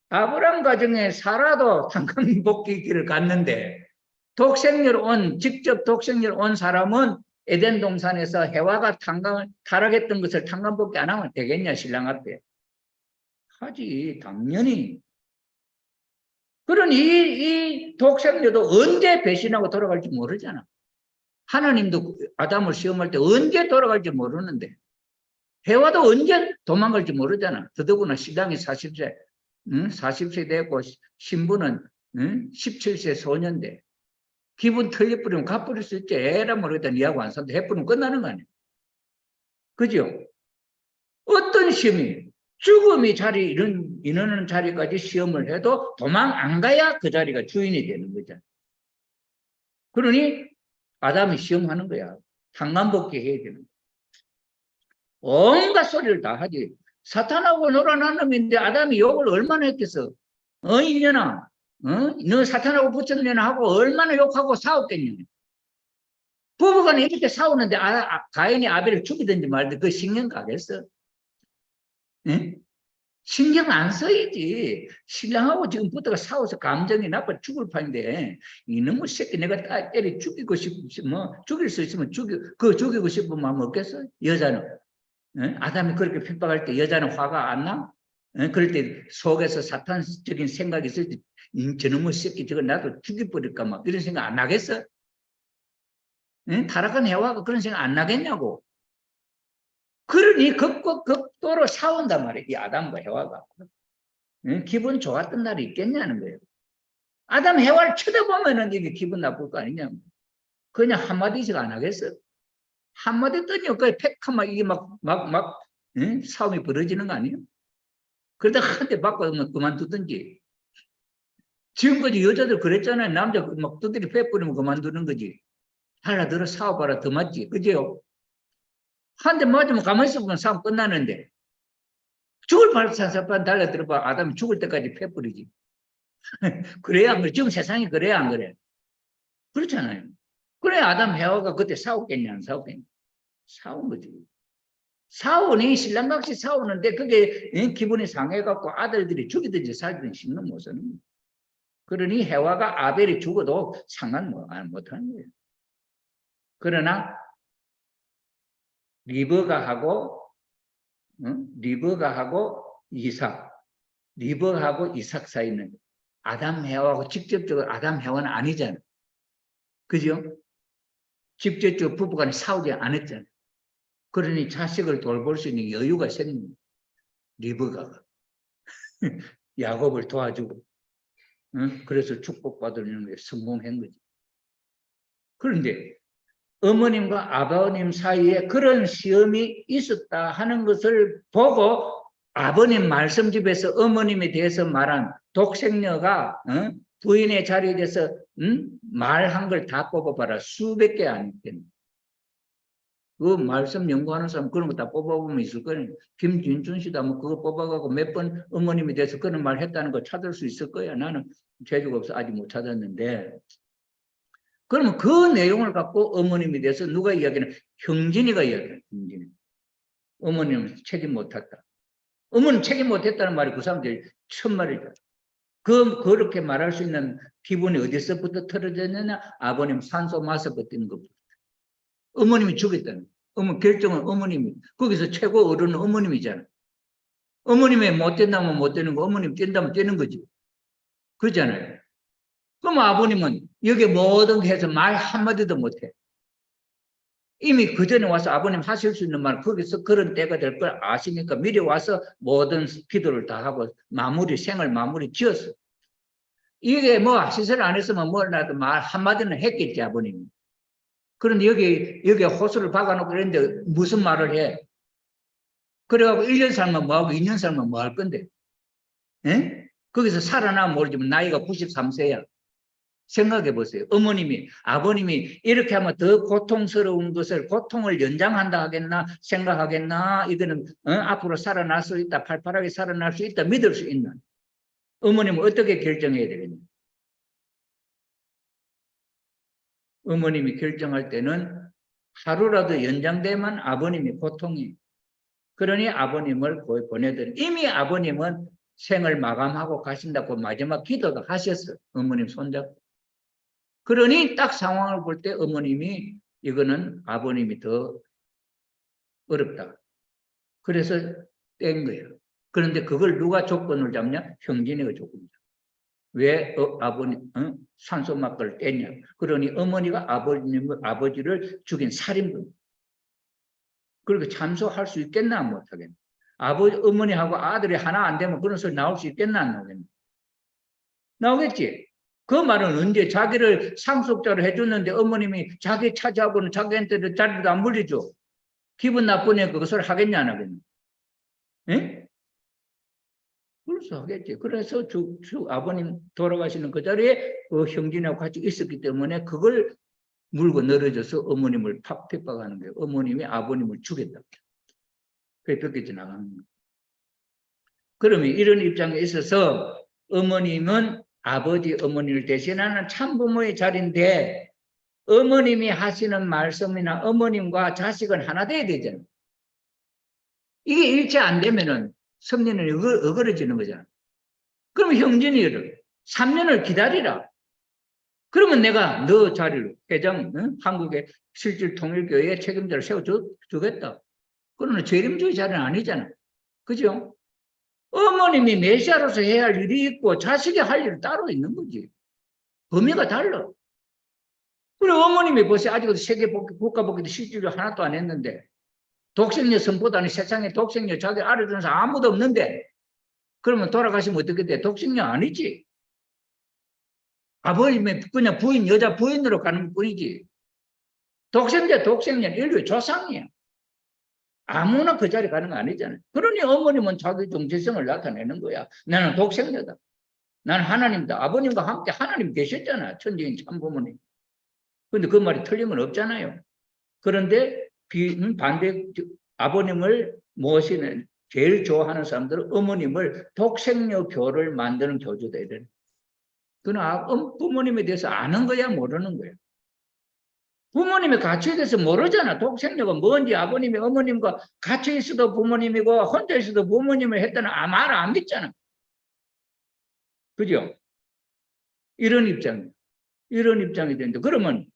아브람 가정에 사라도 탄감복귀의 길을 갔는데 직접 독생녀로 온 사람은 에덴 동산에서 해와가 타락했던 것을 탄감복귀 안 하면 되겠냐, 신랑 앞에. 하지, 당연히. 그러니 이 독생녀도 언제 배신하고 돌아갈지 모르잖아. 하나님도 아담을 시험할 때 언제 돌아갈지 모르는데 해와도 언제 도망갈지 모르잖아. 더더구나 신랑이 40세, 40세 되고 신부는 17세 소년데 기분 틀려버리면 갚을 수 있지. 에라 모르겠다. 니하고 안 산다. 해버리면 끝나는 거 아니야. 그죠? 어떤 시험이 죽음이 인하는 자리까지 시험을 해도 도망 안 가야 그 자리가 주인이 되는 거잖아. 그러니 아담이 시험하는 거야. 탄감복귀 해야 되는 거야. 온갖 소리를 다 하지. 사탄하고 놀아난 놈인데 아담이 욕을 얼마나 했겠어. 이년아, 너 사탄하고 붙였느냐 하고 얼마나 욕하고 싸웠겠냐. 부부간에 이렇게 싸우는데 가인이 아벨을 죽이든지 말든지 그 신경 가겠어? 응? 신경 안 써야지. 신랑하고 지금 부부가 싸워서 감정이 나빠 죽을 판인데 이놈의 새끼 내가 때려 죽이고 싶으면 죽일 수 있으면 죽이고 싶은 마음 없겠어? 여자는. 응? 아담이 그렇게 핍박할 때 여자는 화가 안 나? 응? 그럴 때 속에서 사탄적인 생각이 있을 때 저놈의 새끼 저거 나도 죽여버릴까 막 이런 생각 안 나겠어? 응? 타락한 해와가 그런 생각 안 나겠냐고. 그러니 극도로 싸운단 말이에요. 이 아담과 해와가. 응? 기분 좋았던 날이 있겠냐는 거예요. 아담 해와를 쳐다보면은 이게 기분 나쁠 거 아니냐고. 그냥 한마디씩 안 하겠어? 한마디 떠니 팩하면 이게 응? 싸움이 벌어지는 거 아니에요? 그러다 한 대 맞고 그만두든지. 지금까지 여자들 그랬잖아요. 남자 막 두드리 패버리면 그만두는 거지. 하나 들어 싸워봐라 더 맞지. 그죠? 한 대 맞으면 가만히 있으면 싸움 끝나는데 죽을 발사사판 달려들어봐. 아담이 죽을 때까지 패버리지. 그래야 안 그래. 지금 세상이 그래야 안 그래. 그렇잖아요. 그래 아담 해와가 그때 싸웠겠냐 안 싸웠겠냐. 싸운 거지. 싸우니 신랑같이 싸우는데 그게 기분이 상해갖고 아들들이 죽이든지 살든지 신경 못 쓰는 거예요. 그러니 해와가 아벨이 죽어도 상관 못하는 거예요. 그러나 리브가 하고 이삭 사이는 아담 해와하고 직접적으로 아담 해와는 아니잖아. 그죠? 직접적으로 부부간에 싸우지 않았잖아. 그러니 자식을 돌볼 수 있는 여유가 생긴 리브가가 야곱을 도와주고, 응? 그래서 축복받는 게 성공한 거지. 그런데 어머님과 아버님 사이에 그런 시험이 있었다 하는 것을 보고 아버님 말씀집에서 어머님에 대해서 말한 독생녀가 부인의 자리에 대해서 말한 걸 다 뽑아봐라. 수백 개 아니겠네. 그 말씀 연구하는 사람 그런 거 다 뽑아보면 있을 거예요. 김진준 씨도 뭐 그거 뽑아가고 몇 번 어머님에 대해서 그런 말 했다는 거 찾을 수 있을 거야. 나는 재주가 없어 아직 못 찾았는데. 그러면 그 내용을 갖고 어머님에 대해서 누가 이야기하는? 형진이가 이야기해요. 형진이. 어머님은 책임 못했다. 어머니는 책임 못했다는 말이 그 사람들이 천말이죠. 그렇게 말할 수 있는 기분이 어디서부터 틀어졌느냐? 아버님 산소 마셔 버티는 것부터. 어머님이 죽였다는. 결정은 어머님이. 거기서 최고 어른은 어머님이잖아. 어머님이 못 된다면 못 되는 거, 어머님 뛴다면 뛰는 거지. 그렇잖아요. 그럼 아버님은 여기 뭐든 해서 말 한마디도 못해. 이미 그 전에 와서 아버님 하실 수 있는 말, 거기서 그런 때가 될 걸 아시니까 미리 와서 모든 기도를 다 하고 생을 마무리 지었어. 이게 뭐 시설 안 했으면 뭐라도 말 한마디는 했겠지, 아버님이. 그런데 여기 호수를 박아놓고 그랬는데 무슨 말을 해? 그래갖고 1년 살면 뭐하고 2년 살면 뭐 할 건데? 에? 거기서 살아나면 모르지만 나이가 93세야. 생각해 보세요. 아버님이 이렇게 하면 더 고통스러운 것을 고통을 연장한다 하겠나 생각하겠나? 이거는 앞으로 살아날 수 있다, 팔팔하게 살아날 수 있다, 믿을 수 있는 어머님은 어떻게 결정해야 되겠냐? 어머님이 결정할 때는 하루라도 연장되면 아버님이 고통이. 그러니 아버님을 보내드린. 이미 아버님은 생을 마감하고 가신다고 마지막 기도도 하셨어요. 어머님 손잡고. 그러니 딱 상황을 볼 때 어머님이 이거는 아버님이 더 어렵다. 그래서 뗀 거예요. 그런데 그걸 누가 조건을 잡냐? 형진이가 조건을 잡냐. 왜 아버님 산소막을 뗐냐? 그러니 어머니가 아버지를 죽인 살인범. 그렇게 참소할 수 있겠나 못하겠나? 어머니하고 아들이 하나 안 되면 그런 소리 나올 수 있겠나 안 나오겠나? 나오겠지. 그 말은 언제 자기를 상속자로 해줬는데 어머님이 자기 차지하고는 자기한테 자리도 안 물리죠. 기분 나쁘니까 그 소리 하겠냐 안 하겠냐? 예? 그래서 하겠지. 그래서 아버님 돌아가시는 그 자리에 그 형진하고 같이 있었기 때문에 그걸 물고 늘어져서 어머님을 핍박하는 거예요. 어머님이 아버님을 죽였다. 그게 벽에 지나가는 거예요. 그러면 이런 입장에 있어서 어머님은 어머니를 대신하는 참부모의 자리인데 어머님이 하시는 말씀이나 어머님과 자식은 하나 돼야 되잖아요. 이게 일치 안 되면은 섭리는 어그러지는 거잖아. 그러면 형진이를 3년을 기다리라. 그러면 내가 너 자리를 한국의 실질통일교회의 책임자를 세워주겠다. 그러나 재림주의 자리는 아니잖아. 그죠? 어머님이 메시아로서 해야 할 일이 있고 자식이 할 일이 따로 있는 거지. 범위가 달라. 그리고 어머님이 벌써 아직도 세계 국가복귀도 실질로 하나도 안 했는데 독생녀 선포다니 세상에 독생녀 자기 알아주는 사람 아무도 없는데 그러면 돌아가시면 어떻게 돼? 독생녀 아니지. 아버님의 그냥 여자 부인으로 가는 뿐이지. 독생녀 인류의 조상이야. 아무나 그 자리에 가는 거 아니잖아요. 그러니 어머님은 자기 정체성을 나타내는 거야. 나는 독생녀다. 나는 하나님다. 아버님과 함께 하나님 계셨잖아. 천지인 참부모님. 그런데 그 말이 틀림은 없잖아요. 그런데 반대 아버님을 모시는 제일 좋아하는 사람들은 어머님을 독생녀 교를 만드는 교주다. 그러나 부모님에 대해서 아는 거야 모르는 거야. 부모님의 가치에 대해서 모르잖아. 독생녀가 뭔지 아버님이 어머님과 같이 있어도 부모님이고 혼자 있어도 부모님을 했다는 말 안 믿잖아. 그죠? 이런 입장이 되는데 그러면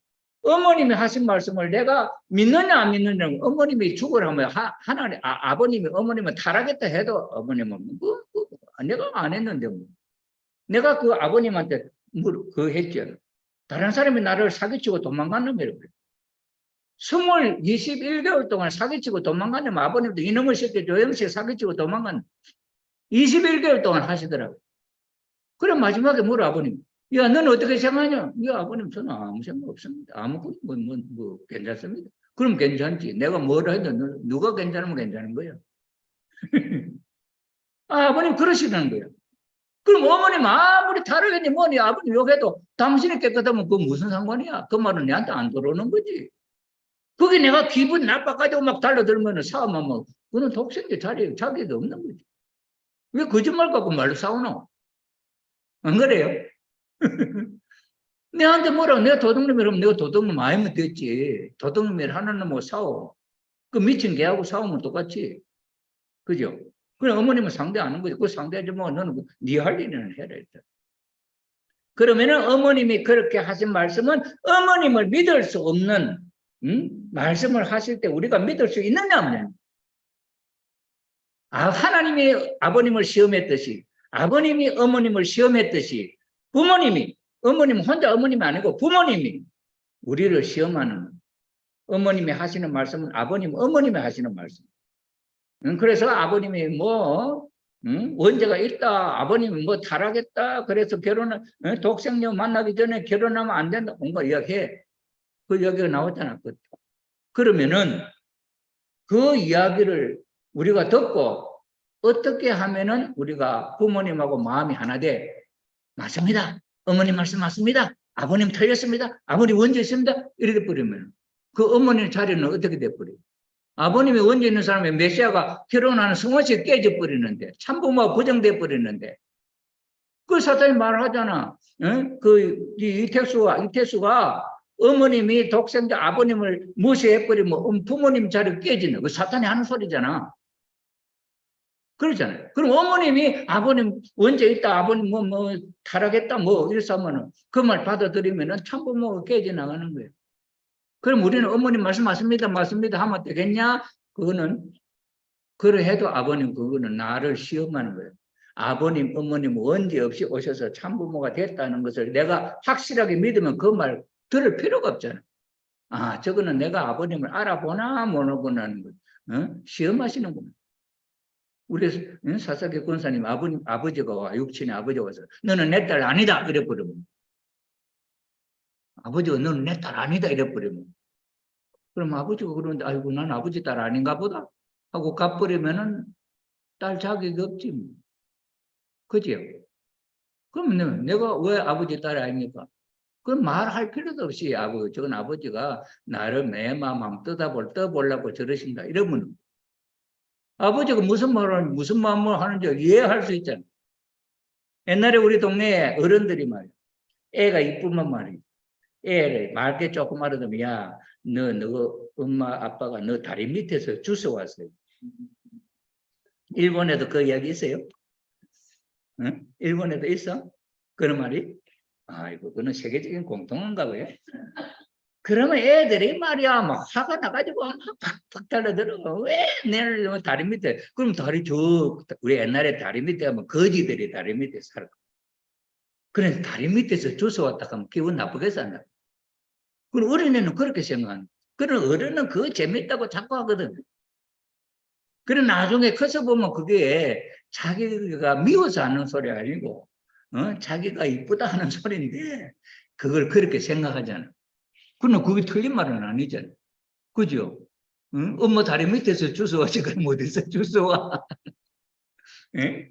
어머님이 하신 말씀을 내가 믿느냐 안 믿느냐 어머님이 죽으라면 아버님이 어머님을 타락했다 해도 어머님은 내가 안 했는데 뭐. 내가 그 아버님한테 그 했죠. 다른 사람이 나를 사기치고 도망간 놈이라고 그래. 21개월 동안 사기치고 도망간 놈 아버님도 이놈의 새끼 조영식 사기치고 도망간 21개월 동안 하시더라고요. 그럼 마지막에 뭐라 아버님? 야, 너는 어떻게 생각하냐? 야, 아버님, 저는 아무 생각 없습니다. 아무, 괜찮습니다. 그럼 괜찮지. 내가 뭐라 해도 누가 괜찮으면 괜찮은 거야. 아, 아버님 그러시는 거예요. 그럼 어머님 아무리 다르겠니 뭐니 아버님 욕해도 당신이 깨끗하면 그 무슨 상관이야? 그 말은 내한테 안 들어오는 거지. 그게 내가 기분 나빠가지고 막 달려들면 싸움하면 그는 독생의 자리에 자격이 없는 거지. 왜 거짓말 갖고 말로 싸우노? 안 그래요? 내한테 뭐라고 내가 도둑놈이라면 내가 도둑놈 아니면 됐지. 도둑놈이 하는 놈하고 싸워. 그 미친 개하고 싸우면 똑같지. 그죠? 그래 어머님은 상대하는 거지. 그 상대하지 뭐 너는 네 할 일은 해라 했다. 그러면은 어머님이 그렇게 하신 말씀은 어머님을 믿을 수 없는 말씀을 하실 때 우리가 믿을 수 있느냐 없느냐. 하나님이 아버님을 시험했듯이 아버님이 어머님을 시험했듯이 부모님이 어머님 혼자 어머님이 아니고 부모님이 우리를 시험하는 어머님이 하시는 말씀은 아버님 어머님이 하시는 말씀. 그래서 아버님이 뭐 원죄가 있다. 아버님이 뭐 타락했다. 그래서 독생녀 만나기 전에 결혼하면 안 된다. 뭔가 이야기해. 그 이야기가 나왔잖아. 그러면은 그 이야기를 우리가 듣고 어떻게 하면은 우리가 부모님하고 마음이 하나 돼. 맞습니다. 어머님 말씀 맞습니다. 아버님 틀렸습니다. 아버님 원죄 있습니다. 이렇게 버리면 그 어머님 자리는 어떻게 돼버려? 아버님이 원죄 있는 사람의 메시아가 결혼하는 성화식 깨져버리는데 참부모가 부정돼 버리는데 그 사탄이 말하잖아. 그 이태수가 어머님이 독생자 아버님을 무시해버리면 부모님 자리 깨지는 그 사탄이 하는 소리잖아. 그러잖아요. 그럼 어머님이 아버님 원죄 있다, 아버님 뭐 타락했다, 뭐 이래서 하면은 그 말 받아들이면은 참부모가 깨져 나가는 거예요. 그럼 우리는 어머님 말씀 맞습니다, 맞습니다 하면 되겠냐? 그거는 그래 해도 아버님 그거는 나를 시험하는 거예요. 아버님, 어머님 원죄 없이 오셔서 참부모가 됐다는 것을 내가 확실하게 믿으면 그 말 들을 필요가 없잖아요. 아, 저거는 내가 아버님을 알아보나 모르보나 하는 거예요. 시험하시는구나. 우리 사사기 권사님 아버지가 와, 육친의 아버지가 와서 너는 내 딸 아니다 이래버리면 아버지가 너는 내 딸 아니다 이래버리면 그럼 아버지가 그러는데 아이고 난 아버지 딸 아닌가 보다 하고 가버리면은 딸 자격이 없지 뭐. 그죠? 그럼 내가 왜 아버지 딸이 아닙니까? 그럼 말할 필요도 없이 저건 아버지가 나를 내 마음 떠보려고 저러신다 이러면 아버지가 무슨 마음을 하는지 이해할 수 있잖아. 옛날에 우리 동네에 어른들이 말이야. 애가 이쁘면 말이야. 애를 맑게 조금 말하자면 야, 너 엄마 아빠가 너 다리 밑에서 주워왔어요. 일본에도 그 이야기 있어요? 응? 일본에도 있어? 그런 말이? 아이고, 그는 세계적인 공통인가 봐요. 그러면 애들이 말이야, 막 화가 나가지고 팍팍 달려들어. 왜 내를 다리 밑에? 그럼 우리 옛날에 다리 밑에 하면 거지들이 다리 밑에 살아. 그래서 다리 밑에서 주워왔다 하면 기분 나쁘게 산다. 그럼 어린애는 그렇게 생각하는. 그런 어른은 그거 재밌다고 자꾸 하거든. 그래 나중에 커서 보면 그게 자기가 미워서 하는 소리 아니고, 자기가 이쁘다 하는 소리인데, 그걸 그렇게 생각하잖아. 그러나 그게 틀린 말은 아니잖아. 그죠? 응? 엄마 다리 밑에서 주워와지, 그럼 어디서 주워와? 예?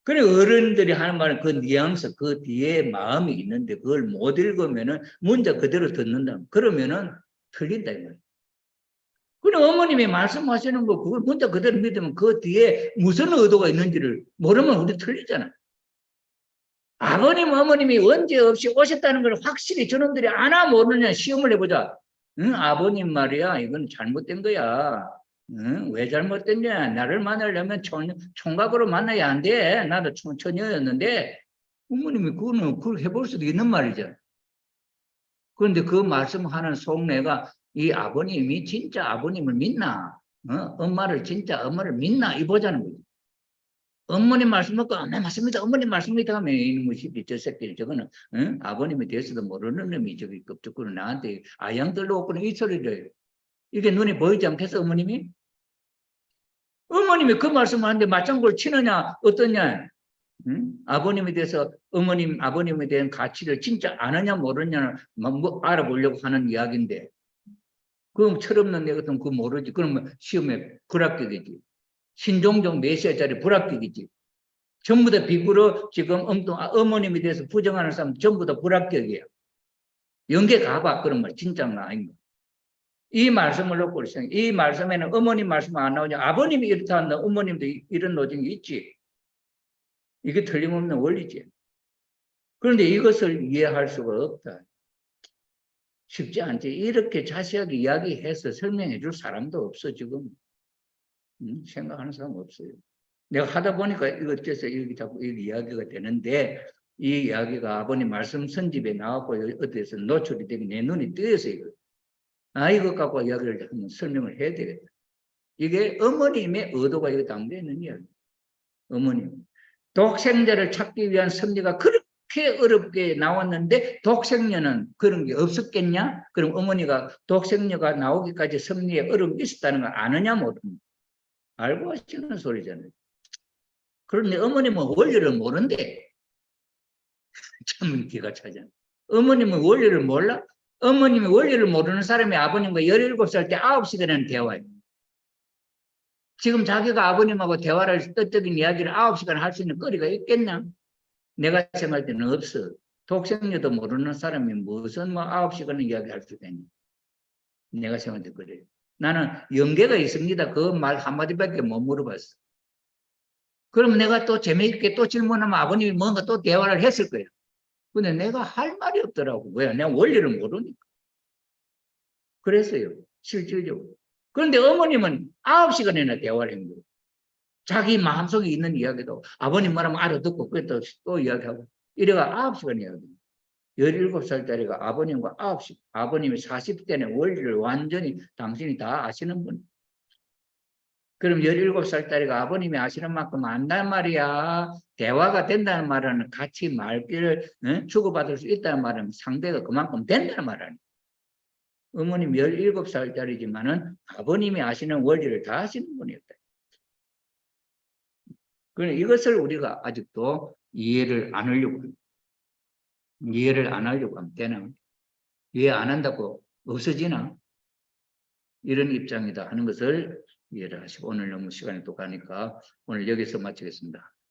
그래, 어른들이 하는 말은 그 뉘앙스, 그 뒤에 마음이 있는데, 그걸 못 읽으면은, 문자 그대로 듣는다. 그러면은 틀린다, 이 말이야. 그래, 어머님이 말씀하시는 거, 그걸 문자 그대로 믿으면 그 뒤에 무슨 의도가 있는지를 모르면 우리 틀리잖아. 아버님, 어머님이 원죄 없이 오셨다는 걸 확실히 저놈들이 아나 모르냐 시험을 해보자. 응? 아버님 말이야, 이건 잘못된 거야. 응? 왜 잘못됐냐? 나를 만나려면 총각으로 만나야 안 돼. 나도 처녀였는데 어머님이 그걸 해볼 수도 있는 말이죠. 그런데 그 말씀하는 속내가 이 아버님이 진짜 아버님을 믿나? 엄마를 믿나? 이 보자는 거지. 어머님 말씀 먹고 엄마 맞습니다. 어머님 말씀입니다 하면 이놈의 시비 저 새끼 저거는 응? 아버님에 대해서도 모르는 놈이 저기 급적으로 나한테 아양들로 오고는 이 소리를 해요. 이게 눈에 보이지 않겠어 어머님이? 어머님이 그 말씀을 하는데 맞장구를 치느냐 어떠냐? 응? 아버님에 대해서 아버님에 대한 가치를 진짜 아느냐 모르느냐를 뭐 알아보려고 하는 이야기인데 그럼 철없는 애 같은 거 모르지. 그러면 시험에 불합격이지. 신종종 메시아짜리 불합격이지. 전부 다 비굴어 지금 어머님에 대해서 부정하는 사람 전부 다 불합격이에요. 연계 가봐 그런 말 진짜가 아닌가. 이 말씀을 놓고 이 말씀에는 어머님 말씀 안 나오냐. 아버님이 이렇다 한다. 어머님도 이런 노정이 있지. 이게 틀림없는 원리지. 그런데 이것을 이해할 수가 없다. 쉽지 않지. 이렇게 자세하게 이야기해서 설명해 줄 사람도 없어 지금. 생각하는 사람 없어요. 내가 하다 보니까 이거 어째서 이렇게 자꾸 이야기가 되는데 이 이야기가 아버님 말씀 선집에 나왔고 어디에서 노출이 되고 내 눈이 뜨여서 이거. 이것 갖고 이야기를 한번 설명을 해야 되겠다. 이게 어머님의 의도가 여기 담겨 있는 이야기. 어머님. 독생자를 찾기 위한 섭리가 그렇게 어렵게 나왔는데 독생녀는 그런 게 없었겠냐? 그럼 어머니가 독생녀가 나오기까지 섭리에 어려움이 있었다는 걸 아느냐 모릅니다. 알고 하시는 소리잖아요. 그런데 어머님은 원리를 모른대. 참 기가 차잖아. 어머님은 원리를 몰라? 어머님이 원리를 모르는 사람이 아버님과 17살 때 9시간이나 대화해요. 지금 자기가 아버님하고 대화를 뜻적인 이야기를 9시간 할 수 있는 거리가 있겠나? 내가 생각할 때는 없어. 독생녀도 모르는 사람이 무슨 9시간을 이야기할 수가 있냐? 내가 생각할 때 그래요. 나는 연계가 있습니다. 그 말 한마디밖에 못 물어봤어. 그러면 내가 또 재미있게 또 질문하면 아버님이 뭔가 또 대화를 했을 거예요. 근데 내가 할 말이 없더라고. 왜? 내가 원리를 모르니까. 그랬어요. 실질적으로. 그런데 어머님은 9시간이나 대화를 한 거예요. 자기 마음속에 있는 이야기도 아버님 말하면 알아듣고 그때 또 이야기하고 이래가 9시간 이야기. 17살짜리가 아버님과 9시, 아버님이 40대의 원리를 완전히 당신이 다 아시는 분. 그럼 17살짜리가 아버님이 아시는 만큼 안단 말이야. 대화가 된다는 말은 같이 말귀를 주고받을 수 있다는 말은 상대가 그만큼 된다는 말은. 어머님 17살짜리지만은 아버님이 아시는 원리를 다 아시는 분이었다. 그러니까 이것을 우리가 아직도 이해를 안 하려고 합니다. 이해를 안 하려고 하면 되나? 이해 안 한다고 없어지나? 이런 입장이다 하는 것을 이해를 하시고 오늘 너무 시간이 또 가니까 오늘 여기서 마치겠습니다.